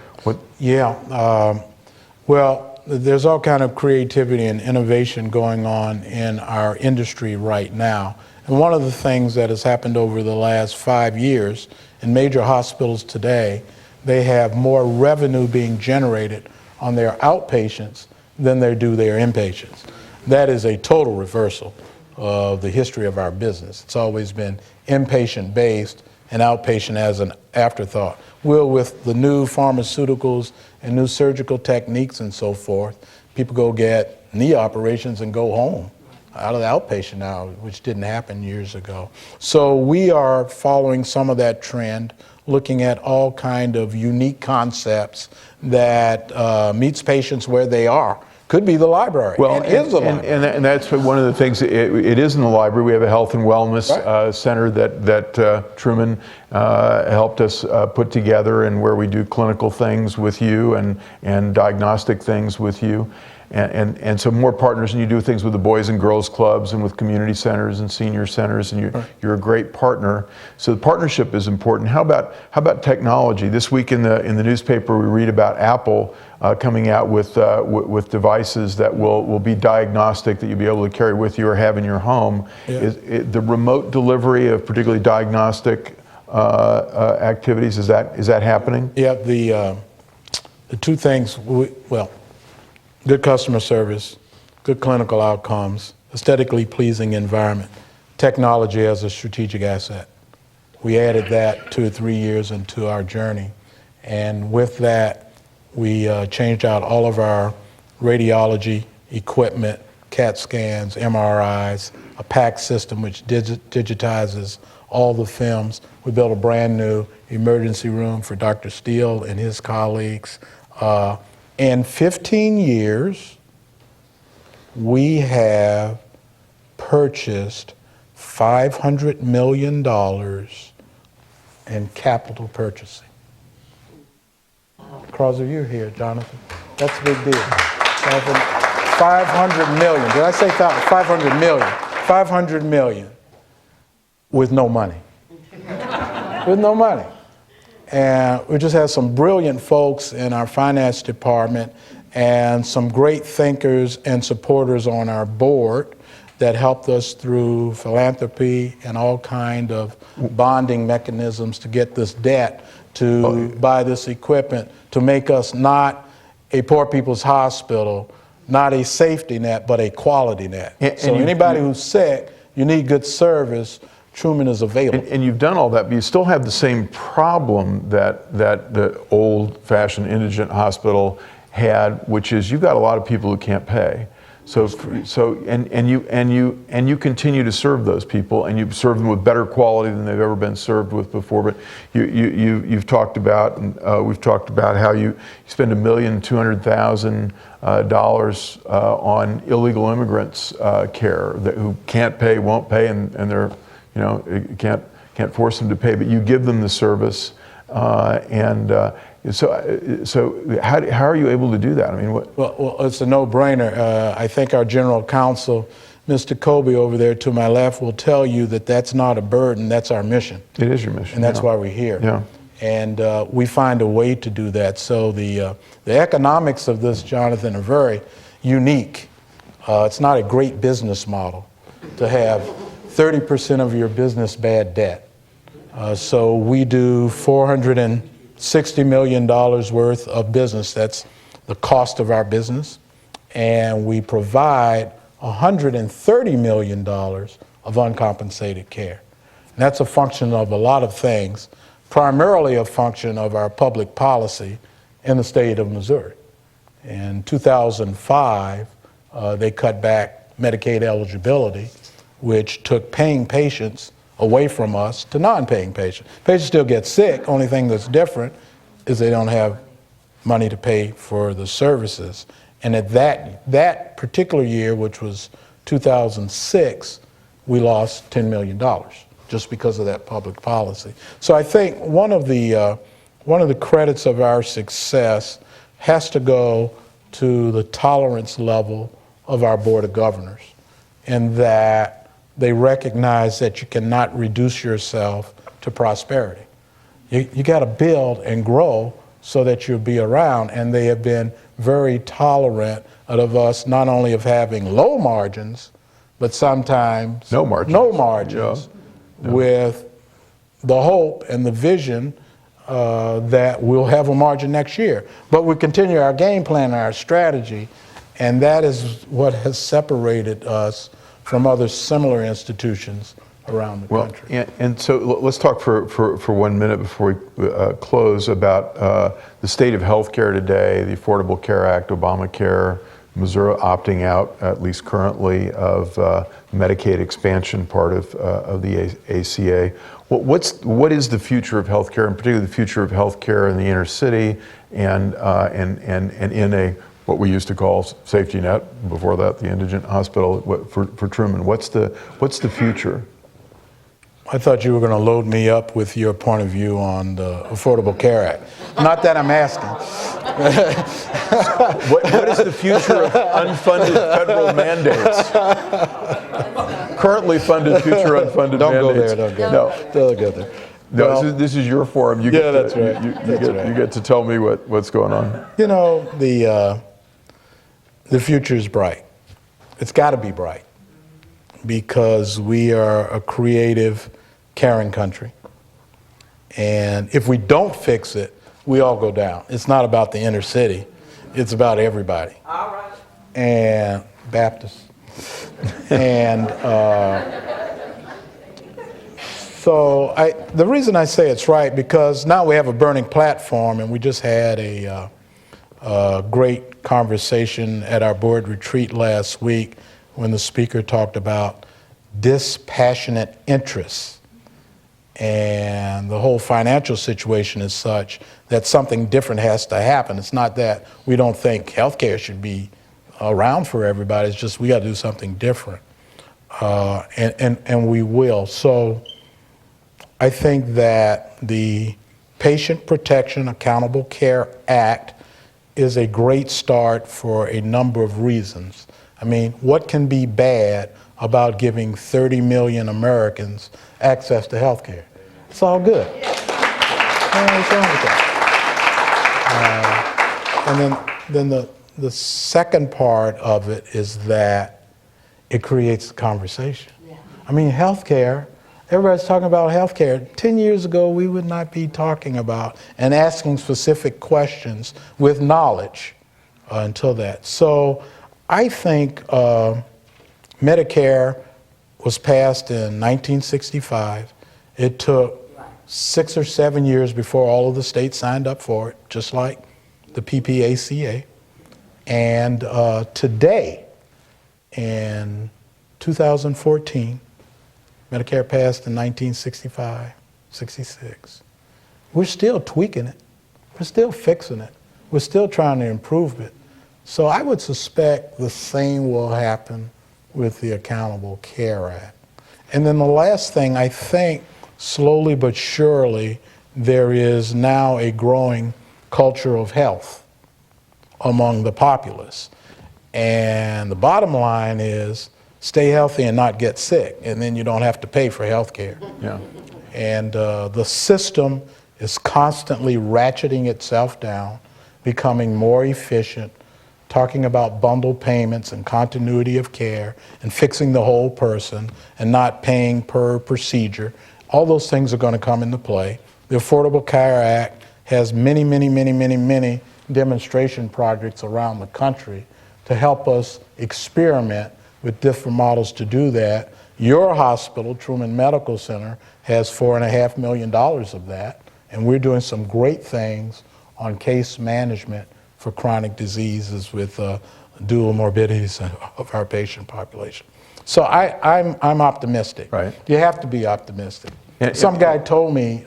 Well, there's all kind of creativity and innovation going on in our industry right now. And one of the things that has happened over the last 5 years in major hospitals today, they have more revenue being generated on their outpatients than they do their inpatients. That is a total reversal of the history of our business. It's always been inpatient based and outpatient as an afterthought. Well, with the new pharmaceuticals and new surgical techniques and so forth, people go get knee operations and go home out of the outpatient now, which didn't happen years ago. So we are following some of that trend, looking at all kind of unique concepts that meets patients where they are. Could be the library. Well, and is the library. And that's one of the things. It is in the library. We have a health and wellness center that Truman helped us put together, and where we do clinical things with you and diagnostic things with you. And so more partners, and you do things with the Boys and Girls Clubs and with community centers and senior centers, and you're a great partner. So the partnership is important. How about technology? This week in the newspaper we read about Apple coming out with devices that will be diagnostic, that you'll be able to carry with you or have in your home. Yeah. The remote delivery of particularly diagnostic activities, is that happening? Yeah, the two things, good customer service, good clinical outcomes, aesthetically pleasing environment, technology as a strategic asset. We added that 2 or 3 years into our journey. And with that, we changed out all of our radiology equipment, CAT scans, MRIs, a PACS system which digitizes all the films. We built a brand new emergency room for Dr. Steele and his colleagues. In 15 years, we have purchased $500 million in capital purchasing. Crosby, you're here, Jonathan. That's a big deal. Jonathan, 500 million. Did I say 500 million? 500 million with no money. With no money. And we just have some brilliant folks in our finance department and some great thinkers and supporters on our board that helped us through philanthropy and all kind of bonding mechanisms to get this debt to buy this equipment to make us not a poor people's hospital, not a safety net, but a quality net. So anybody who's sick, you need good service, Truman is available. And you've done all that, but you still have the same problem that the old-fashioned indigent hospital had, which is you've got a lot of people who can't pay. So you continue to serve those people, and you serve them with better quality than they've ever been served with before. But you've talked about, and we've talked about how you spend $1,200,000 on illegal immigrants' care who can't pay, won't pay, and they're you can't force them to pay, but you give them the service, So how are you able to do that? I mean, what? Well, it's a no-brainer. I think our general counsel, Mr. Colby over there to my left, will tell you that that's not a burden, that's our mission. It is your mission. And that's why we're here. Yeah. And we find a way to do that. So the economics of this, Jonathan, are very unique. It's not a great business model to have 30% of your business bad debt. So we do $460 million worth of business. That's the cost of our business. And we provide $130 million of uncompensated care. And that's a function of a lot of things, primarily a function of our public policy in the state of Missouri. In 2005, they cut back Medicaid eligibility, which took paying patients away from us to non-paying patients. Patients still get sick. Only thing that's different is they don't have money to pay for the services. And at that particular year, which was 2006, we lost $10 million just because of that public policy. So I think one of the credits of our success has to go to the tolerance level of our Board of Governors, in that they recognize that you cannot reduce yourself to prosperity. You got to build and grow so that you'll be around, and they have been very tolerant of us not only of having low margins, but sometimes no margins. Yeah. With the hope and the vision that we'll have a margin next year. But we continue our game plan and our strategy, and that is what has separated us from other similar institutions around the country. And so let's talk for 1 minute before we close about the state of healthcare today, the Affordable Care Act, Obamacare, Missouri opting out, at least currently, of Medicaid expansion part of the ACA. What is the future of healthcare, and particularly the future of healthcare in the inner city and in a what we used to call safety net, before that the indigent hospital for Truman? What's the future? I thought you were going to load me up with your point of view on the Affordable Care Act. Not that I'm asking. What is the future of unfunded federal mandates? Currently funded, future unfunded mandates. Don't go there. Don't go there. No, Well, this is your forum. You that's right. You get to tell me what's going on. You know, the future is bright. It's got to be bright, because we are a creative, caring country. And if we don't fix it, we all go down. It's not about the inner city. It's about everybody. All right. And Baptists. And so the reason I say it's right, because now we have a burning platform, and we just had a great conversation at our board retreat last week when the speaker talked about dispassionate interests. And the whole financial situation is such that something different has to happen. It's not that we don't think healthcare should be around for everybody. It's just we got to do something different. And we will. So I think that the Patient Protection Accountable Care Act is a great start for a number of reasons. I mean, what can be bad about giving 30 million Americans access to health care? It's all good. What's wrong with that? And then the second part of it is that it creates a conversation. Yeah. I mean, health care, everybody's talking about health care. 10 years ago, we would not be talking about and asking specific questions with knowledge until that. So I think Medicare was passed in 1965. It took 6 or 7 years before all of the states signed up for it, just like the PPACA. And today, in 2014, Medicare passed in 1965, 66. We're still tweaking it. We're still fixing it. We're still trying to improve it. So I would suspect the same will happen with the Accountable Care Act. And then the last thing, I think slowly but surely there is now a growing culture of health among the populace. And the bottom line is stay healthy and not get sick, and then you don't have to pay for health care. Yeah. And the system is constantly ratcheting itself down, becoming more efficient talking about bundle payments and continuity of care and fixing the whole person and not paying per procedure. All those things are going to come into play. The Affordable Care Act has many, many, many, many, many demonstration projects around the country to help us experiment with different models to do that. Your hospital, Truman Medical Center, has $4.5 million of that, and we're doing some great things on case management for chronic diseases with dual morbidities of our patient population. So I'm optimistic. Right. You have to be optimistic. And- Some guy told me,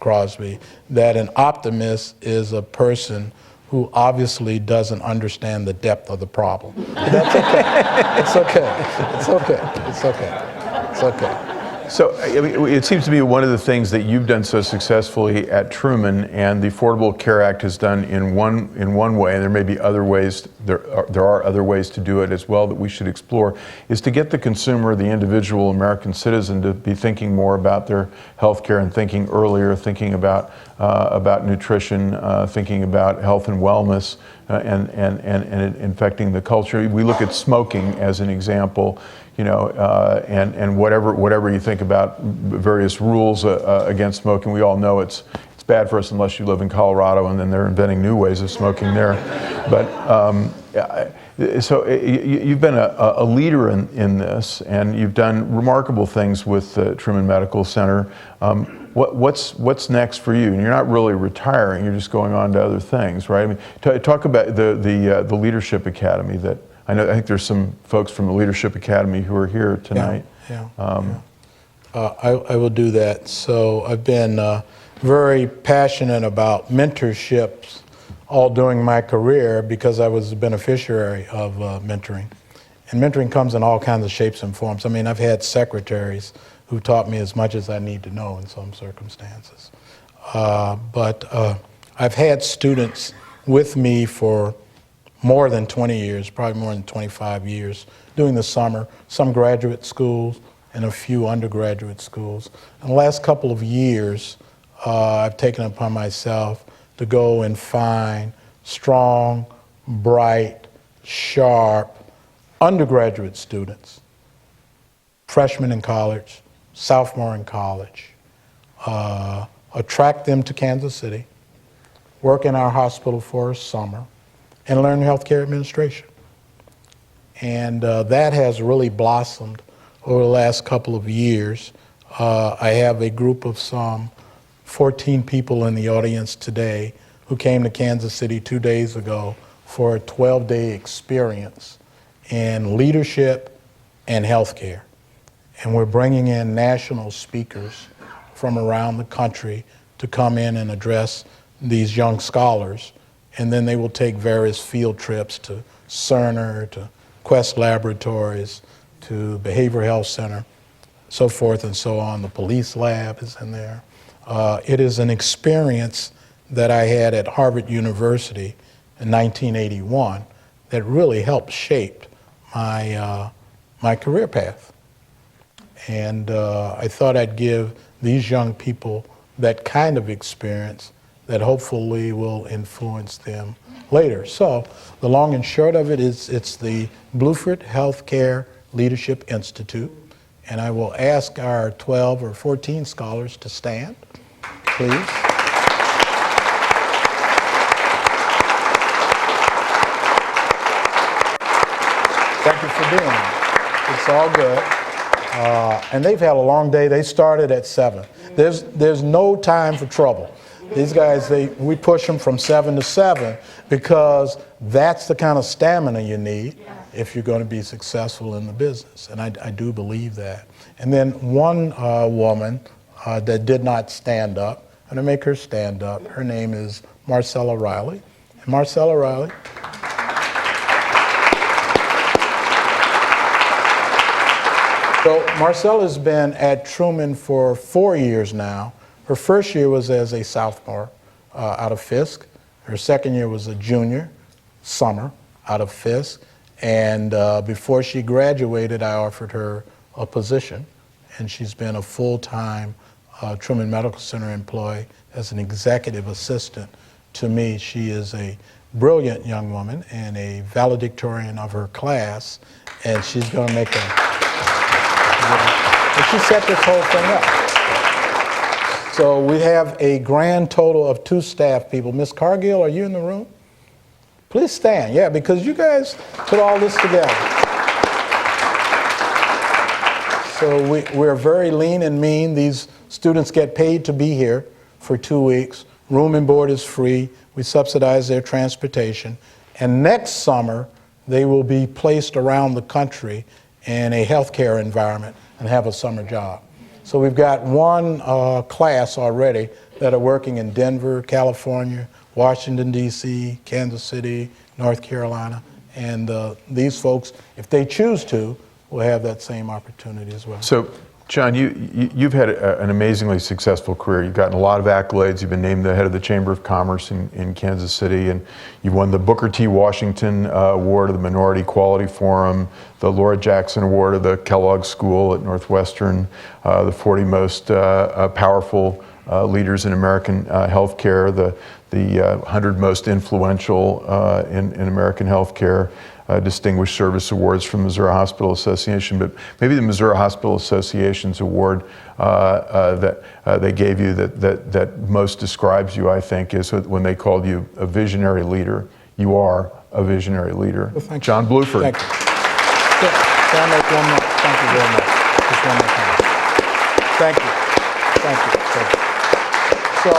Crosby, that an optimist is a person who obviously doesn't understand the depth of the problem. But that's okay. It's okay. It's okay. It's okay. It's okay. So I mean, it seems to me one of the things that you've done so successfully at Truman and the Affordable Care Act has done in one way, and there may be other ways, there are other ways to do it as well that we should explore, is to get the consumer, the individual American citizen, to be thinking more about their health care and thinking earlier, thinking about nutrition, thinking about health and wellness, and infecting the culture. We look at smoking as an example. You know, and whatever you think about various rules against smoking, we all know it's bad for us unless you live in Colorado, and then they're inventing new ways of smoking there. But so you've been a leader in this, and you've done remarkable things with the Truman Medical Center. What's next for you? And you're not really retiring; you're just going on to other things, right? I mean, talk about the Leadership Academy that. I think there's some folks from the Leadership Academy who are here tonight. I will do that. So I've been very passionate about mentorships all during my career because I was a beneficiary of mentoring. And mentoring comes in all kinds of shapes and forms. I mean, I've had secretaries who taught me as much as I need to know in some circumstances. But I've had students with me for more than 20 years, probably more than 25 years, doing the summer, some graduate schools and a few undergraduate schools. In the last couple of years, I've taken it upon myself to go and find strong, bright, sharp undergraduate students, freshmen in college, sophomore in college, attract them to Kansas City, work in our hospital for a summer, and learn healthcare administration. And that has really blossomed over the last couple of years. I have a group of some 14 people in the audience today who came to Kansas City 2 days ago for a 12-day experience in leadership and healthcare. And we're bringing in national speakers from around the country to come in and address these young scholars. And then they will take various field trips to Cerner, to Quest Laboratories, to Behavioral Health Center, so forth and so on. The police lab is in there. It is an experience that I had at Harvard University in 1981 that really helped shape my career path. And I thought I'd give these young people that kind of experience that hopefully will influence them later. So the long and short of it is it's the Bluford Healthcare Leadership Institute, and I will ask our 12 or 14 scholars to stand, please. Thank you for being here. It's all good. And they've had a long day. They started at 7. There's no time for trouble. These guys, we push them from 7 to 7 because that's the kind of stamina you need if you're going to be successful in the business. And I do believe that. And then one woman that did not stand up, I'm going to make her stand up. Her name is Marcella Riley. And Marcella Riley. So Marcella's been at Truman for 4 years now. Her first year was as a sophomore out of Fisk. Her second year was a junior, summer, out of Fisk. And before she graduated, I offered her a position. And she's been a full-time Truman Medical Center employee as an executive assistant to me, she is a brilliant young woman and a valedictorian of her class, and she's going to make and she set this whole thing up. So we have a grand total of 2 staff people. Miss Cargill, are you in the room? Please stand, yeah, because you guys put all this together. So we're very lean and mean. These students get paid to be here for 2 weeks. Room and board is free. We subsidize their transportation. And next summer, they will be placed around the country in a healthcare environment and have a summer job. So we've got 1 class already that are working in Denver, California, Washington, D.C., Kansas City, North Carolina. And these folks, if they choose to, will have that same opportunity as well. So, John, you've had an amazingly successful career. You've gotten a lot of accolades. You've been named the head of the Chamber of Commerce in Kansas City, and you've won the Booker T. Washington Award of the Minority Quality Forum, the Laura Jackson Award of the Kellogg School at Northwestern, the 40 most powerful leaders in American healthcare, the 100 most influential in American healthcare. Distinguished Service Awards from the Missouri Hospital Association, but maybe the Missouri Hospital Association's award that they gave you that most describes you, I think, is when they called you a visionary leader. You are a visionary leader. Well, thank you. John Bluford. Thank you. Can I make one more? Thank you very much. Just one more time. Thank you. Thank you. Thank you. So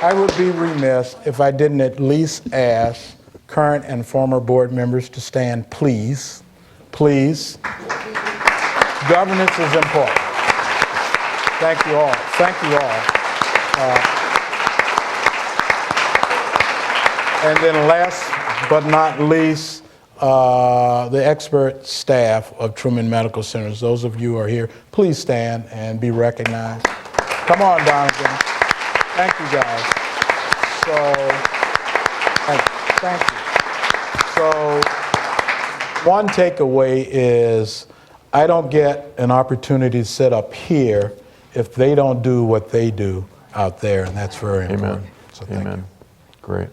I would be remiss if I didn't at least ask current and former board members to stand, please. Please. Governance is important. Thank you all. Thank you all. And then last but not least, the expert staff of Truman Medical Centers. Those of you who are here, please stand and be recognized. Come on, Donovan. Thank you, guys. So, thank you. So, one takeaway is I don't get an opportunity to sit up here if they don't do what they do out there, and that's very important. Amen. So thank Amen. you. Great.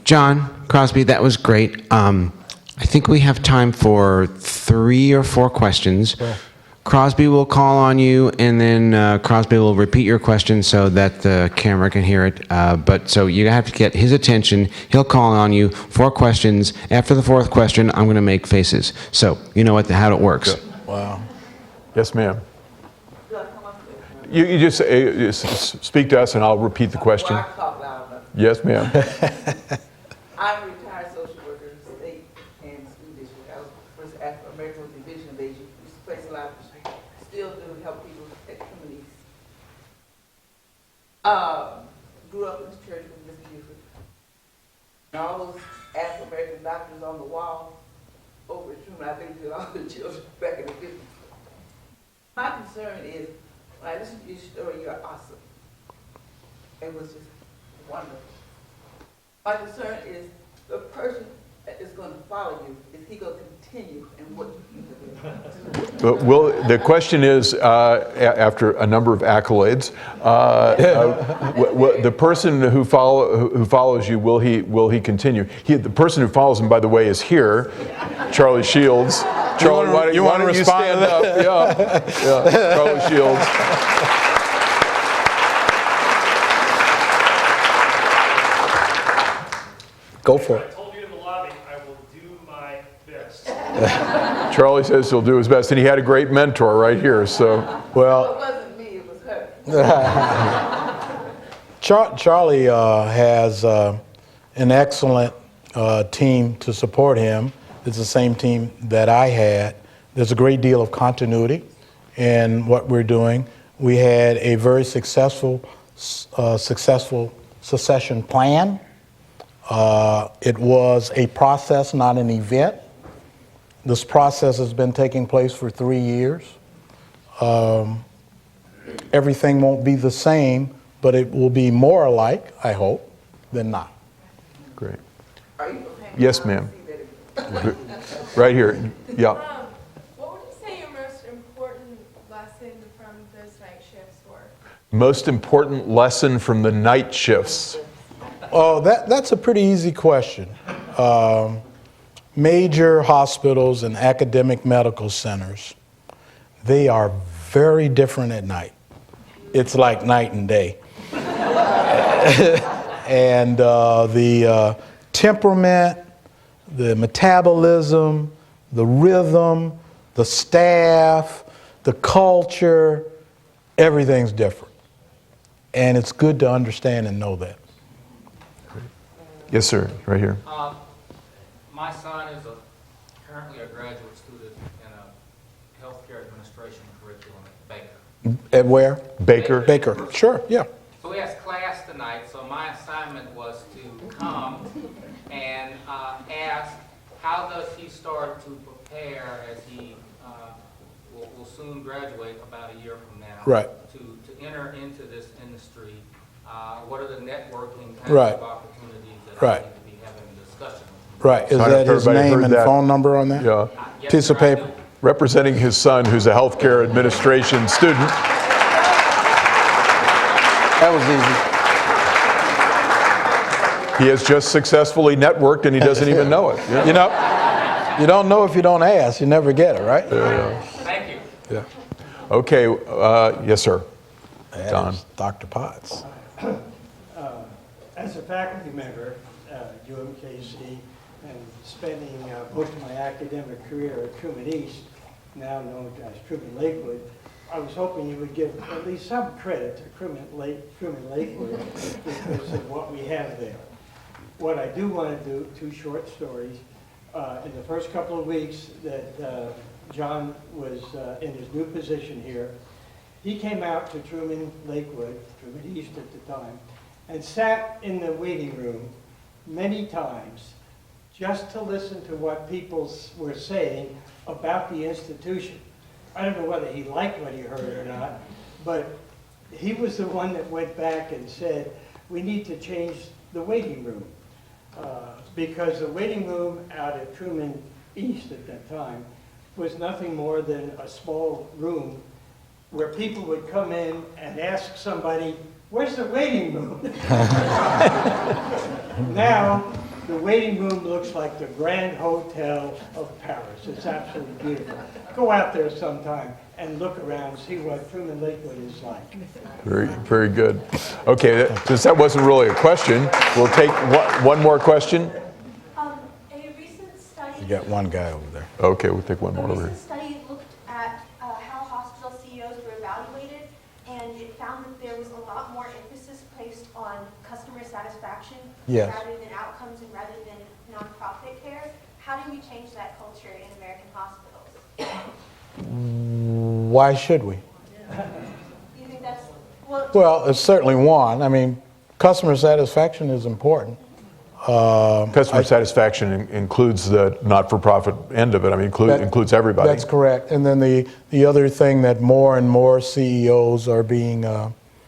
John Crosby, that was great. I think we have time for 3 or 4 questions. Sure. Crosby will call on you, and then Crosby will repeat your question so that the camera can hear it. But so you have to get his attention. He'll call on you. 4 questions. After the 4th question, I'm going to make faces. So you know how it works. Wow. Yes, ma'am. You just speak to us, and I'll repeat the question. Well, I talk loud enough. Yes, ma'am. I'm a retired social worker in the state and school district. I was first African American with Division of Asia. Used to place a lot of, still do help people at communities. Grew up in this church with Mr. Bluford. And all those African American doctors on the wall over at Truman, I think did all the children back in the 50s. My concern is, when I listen to your story, you're awesome. It was just wonderful. My concern is the person that is going to follow you, is he going to continue in what you do? Well, the question is, after a number of accolades, the person who follows you, will he continue? The person who follows him, by the way, is here, Charlie Shields. Charlie, why don't you stand up? Yeah, Charlie Shields. Go for I it. told you in the lobby, I will do my best. Charlie says he'll do his best, and he had a great mentor right here. So, Well, it wasn't me, it was her. Charlie has an excellent team to support him. It's the same team that I had. There's a great deal of continuity in what we're doing. We had a very successful succession plan. It was a process, not an event. This process has been taking place for 3 years. Everything won't be the same, but it will be more alike, I hope, than not. great. Are you okay? Yes, ma'am. Right here. Yeah. What would you say your most important lesson from those night shifts were? Most important lesson from the night shifts. Oh, that's a pretty easy question. Major hospitals and academic medical centers, they are very different at night. It's like night and day. And the temperament, the metabolism, the rhythm, the staff, the culture, everything's different. And it's good to understand and know that. Yes, sir, right here. My son is currently a graduate student in a healthcare administration curriculum at Baker. At where? Baker. Baker. Sure, yeah. So he has class tonight, so my assignment was to come and ask, how does he start to prepare as he will soon graduate about a year from now? Right. To enter into this industry. What are the networking kinds Right. of opportunities that Right. I need to be having a discussion with? Right. Is So I that hope his everybody name heard and that. phone number on that? Yeah. Yes, Piece of sir, I paper? do. Representing his son, who's a healthcare administration student. That was easy. He has just successfully networked and he doesn't even know it. Yeah. You know, you don't know if you don't ask. You never get it, right? Thank you. Yeah. Okay, yes, sir. That Don. is Dr. Potts. As a faculty member at UMKC and spending most of my academic career at Truman East, now known as Truman Lakewood, I was hoping you would give at least some credit to Truman Lakewood because of what we have there. What I do want to do, 2 short stories. In the first couple of weeks that John was in his new position here, he came out to Truman Lakewood, Truman East at the time, and sat in the waiting room many times just to listen to what people were saying about the institution. I don't know whether he liked what he heard or not, but he was the one that went back and said, we need to change the waiting room. Because the waiting room out at Truman East at that time was nothing more than a small room where people would come in and ask somebody, where's the waiting room? Now, the waiting room looks like the Grand Hotel of Paris. It's absolutely beautiful. Go out there sometime and look around, see what Truman Lakewood is like. Very, very good. Okay, since that wasn't really a question, we'll take one more question. A recent study. You got one guy over there. Okay, we'll take one more A over here. recent study looked at how hospital CEOs were evaluated, and it found that there was a lot more emphasis placed on customer satisfaction Yes. rather than outcomes and rather than nonprofit care. How do we change that culture in American hospitals? Why should we? Do you think that's, well, Well, it's certainly one. I mean, customer satisfaction is important. Customer satisfaction includes the not-for-profit end of it. I mean, includes everybody. That's correct. And then the other thing that more and more CEOs are being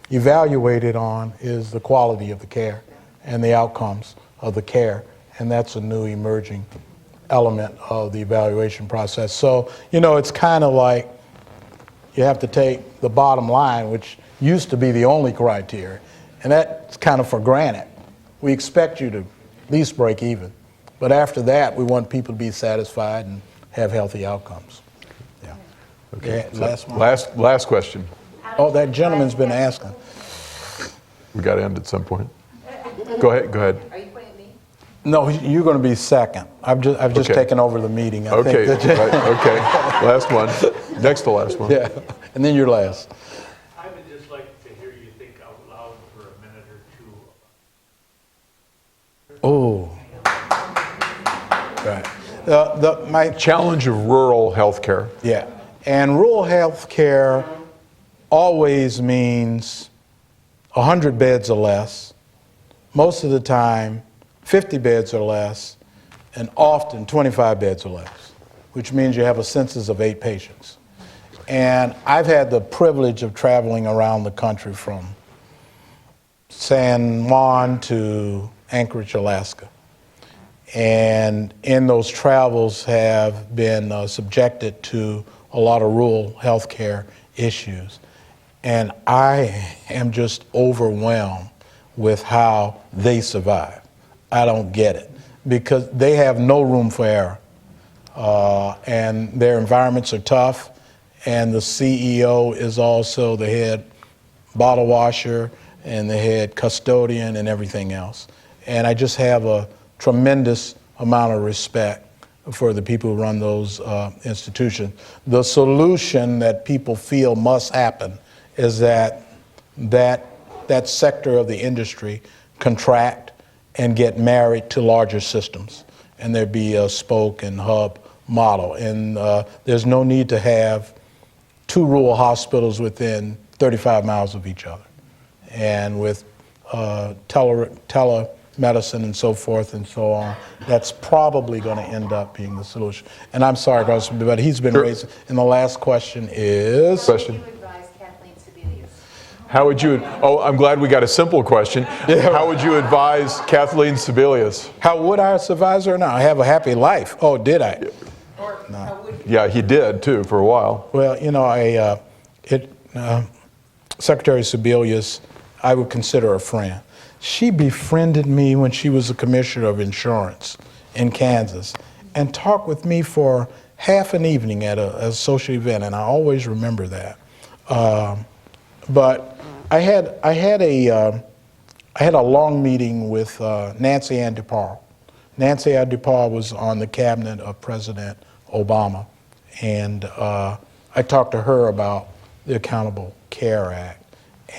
evaluated on is the quality of the care and the outcomes of the care. And that's a new emerging element of the evaluation process. So, it's kind of like you have to take the bottom line, which used to be the only criteria, and that's kind of for granted. We expect you to at least break even. But after that, we want people to be satisfied and have healthy outcomes. Yeah. Okay. Yeah, last one. Last question. Oh, that gentleman's been asking. We got to end at some point. Go ahead. Are you pointing at me? No, you're going to be second. I've just Okay. taken over the meeting. I Okay. think that- Right, okay. Last one. Next to last one. Yeah, and then you're last. I would just like to hear you think out loud for a minute or two. Oh. Right. My Challenge of rural healthcare. Yeah, and rural health care always means 100 beds or less, most of the time 50 beds or less, and often 25 beds or less, which means you have a census of 8 patients. And I've had the privilege of traveling around the country from San Juan to Anchorage, Alaska. And in those travels have been subjected to a lot of rural health care issues. And I am just overwhelmed with how they survive. I don't get it, because they have no room for error. And their environments are tough, and the CEO is also the head bottle washer and the head custodian and everything else. And I just have a tremendous amount of respect for the people who run those institutions. The solution that people feel must happen is that sector of the industry contract and get married to larger systems, and there be a spoke and hub model. And there's no need to have 2 rural hospitals within 35 miles of each other. And with telemedicine and so forth and so on, that's probably going to end up being the solution. And I'm sorry, Crosby, but he's been raised. And the last question is? Question. Kathleen Sebelius? How would you, I'm glad we got a simple question. How would you advise Kathleen Sebelius? How would I advise her now? I have a happy life. Oh, did I? How would you? Yeah, he did too for a while. Well, you know, Secretary Sebelius, I would consider a friend. She befriended me when she was the commissioner of insurance in Kansas and talked with me for half an evening at a social event, and I always remember that. But I had a long meeting with Nancy Ann DePaul. Nancy Ann DePaul was on the cabinet of President Obama, and I talked to her about the Accountable Care Act.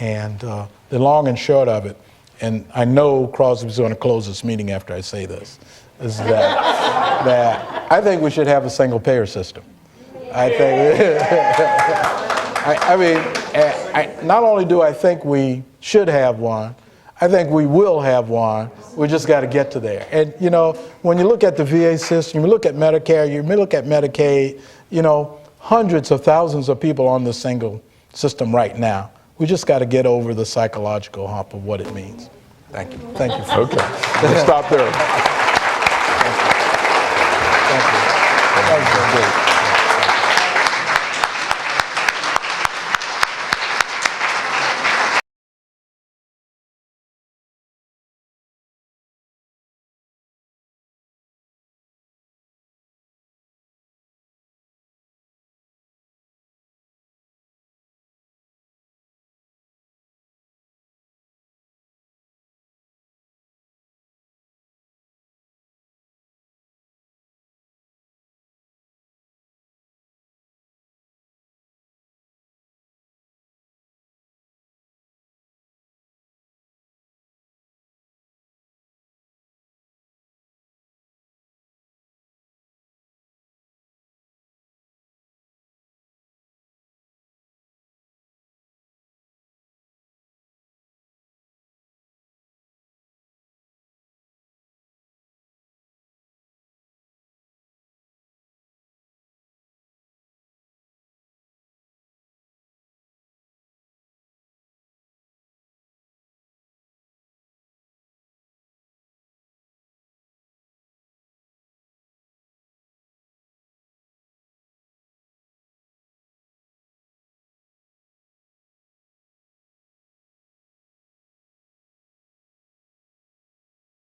And the long and short of it, and I know Crosby's going to close this meeting after I say this, is that I think we should have a single payer system. I think, not only do I think we should have one, I think we will have one. We just got to get to there. And, you know, when you look at the VA system, you look at Medicare, you look at Medicaid, you know, hundreds of thousands of people on the single system right now. We just got to get over the psychological hump of what it means. Thank you. Thank you. Okay. We'll stop there. Thank you. Thank you.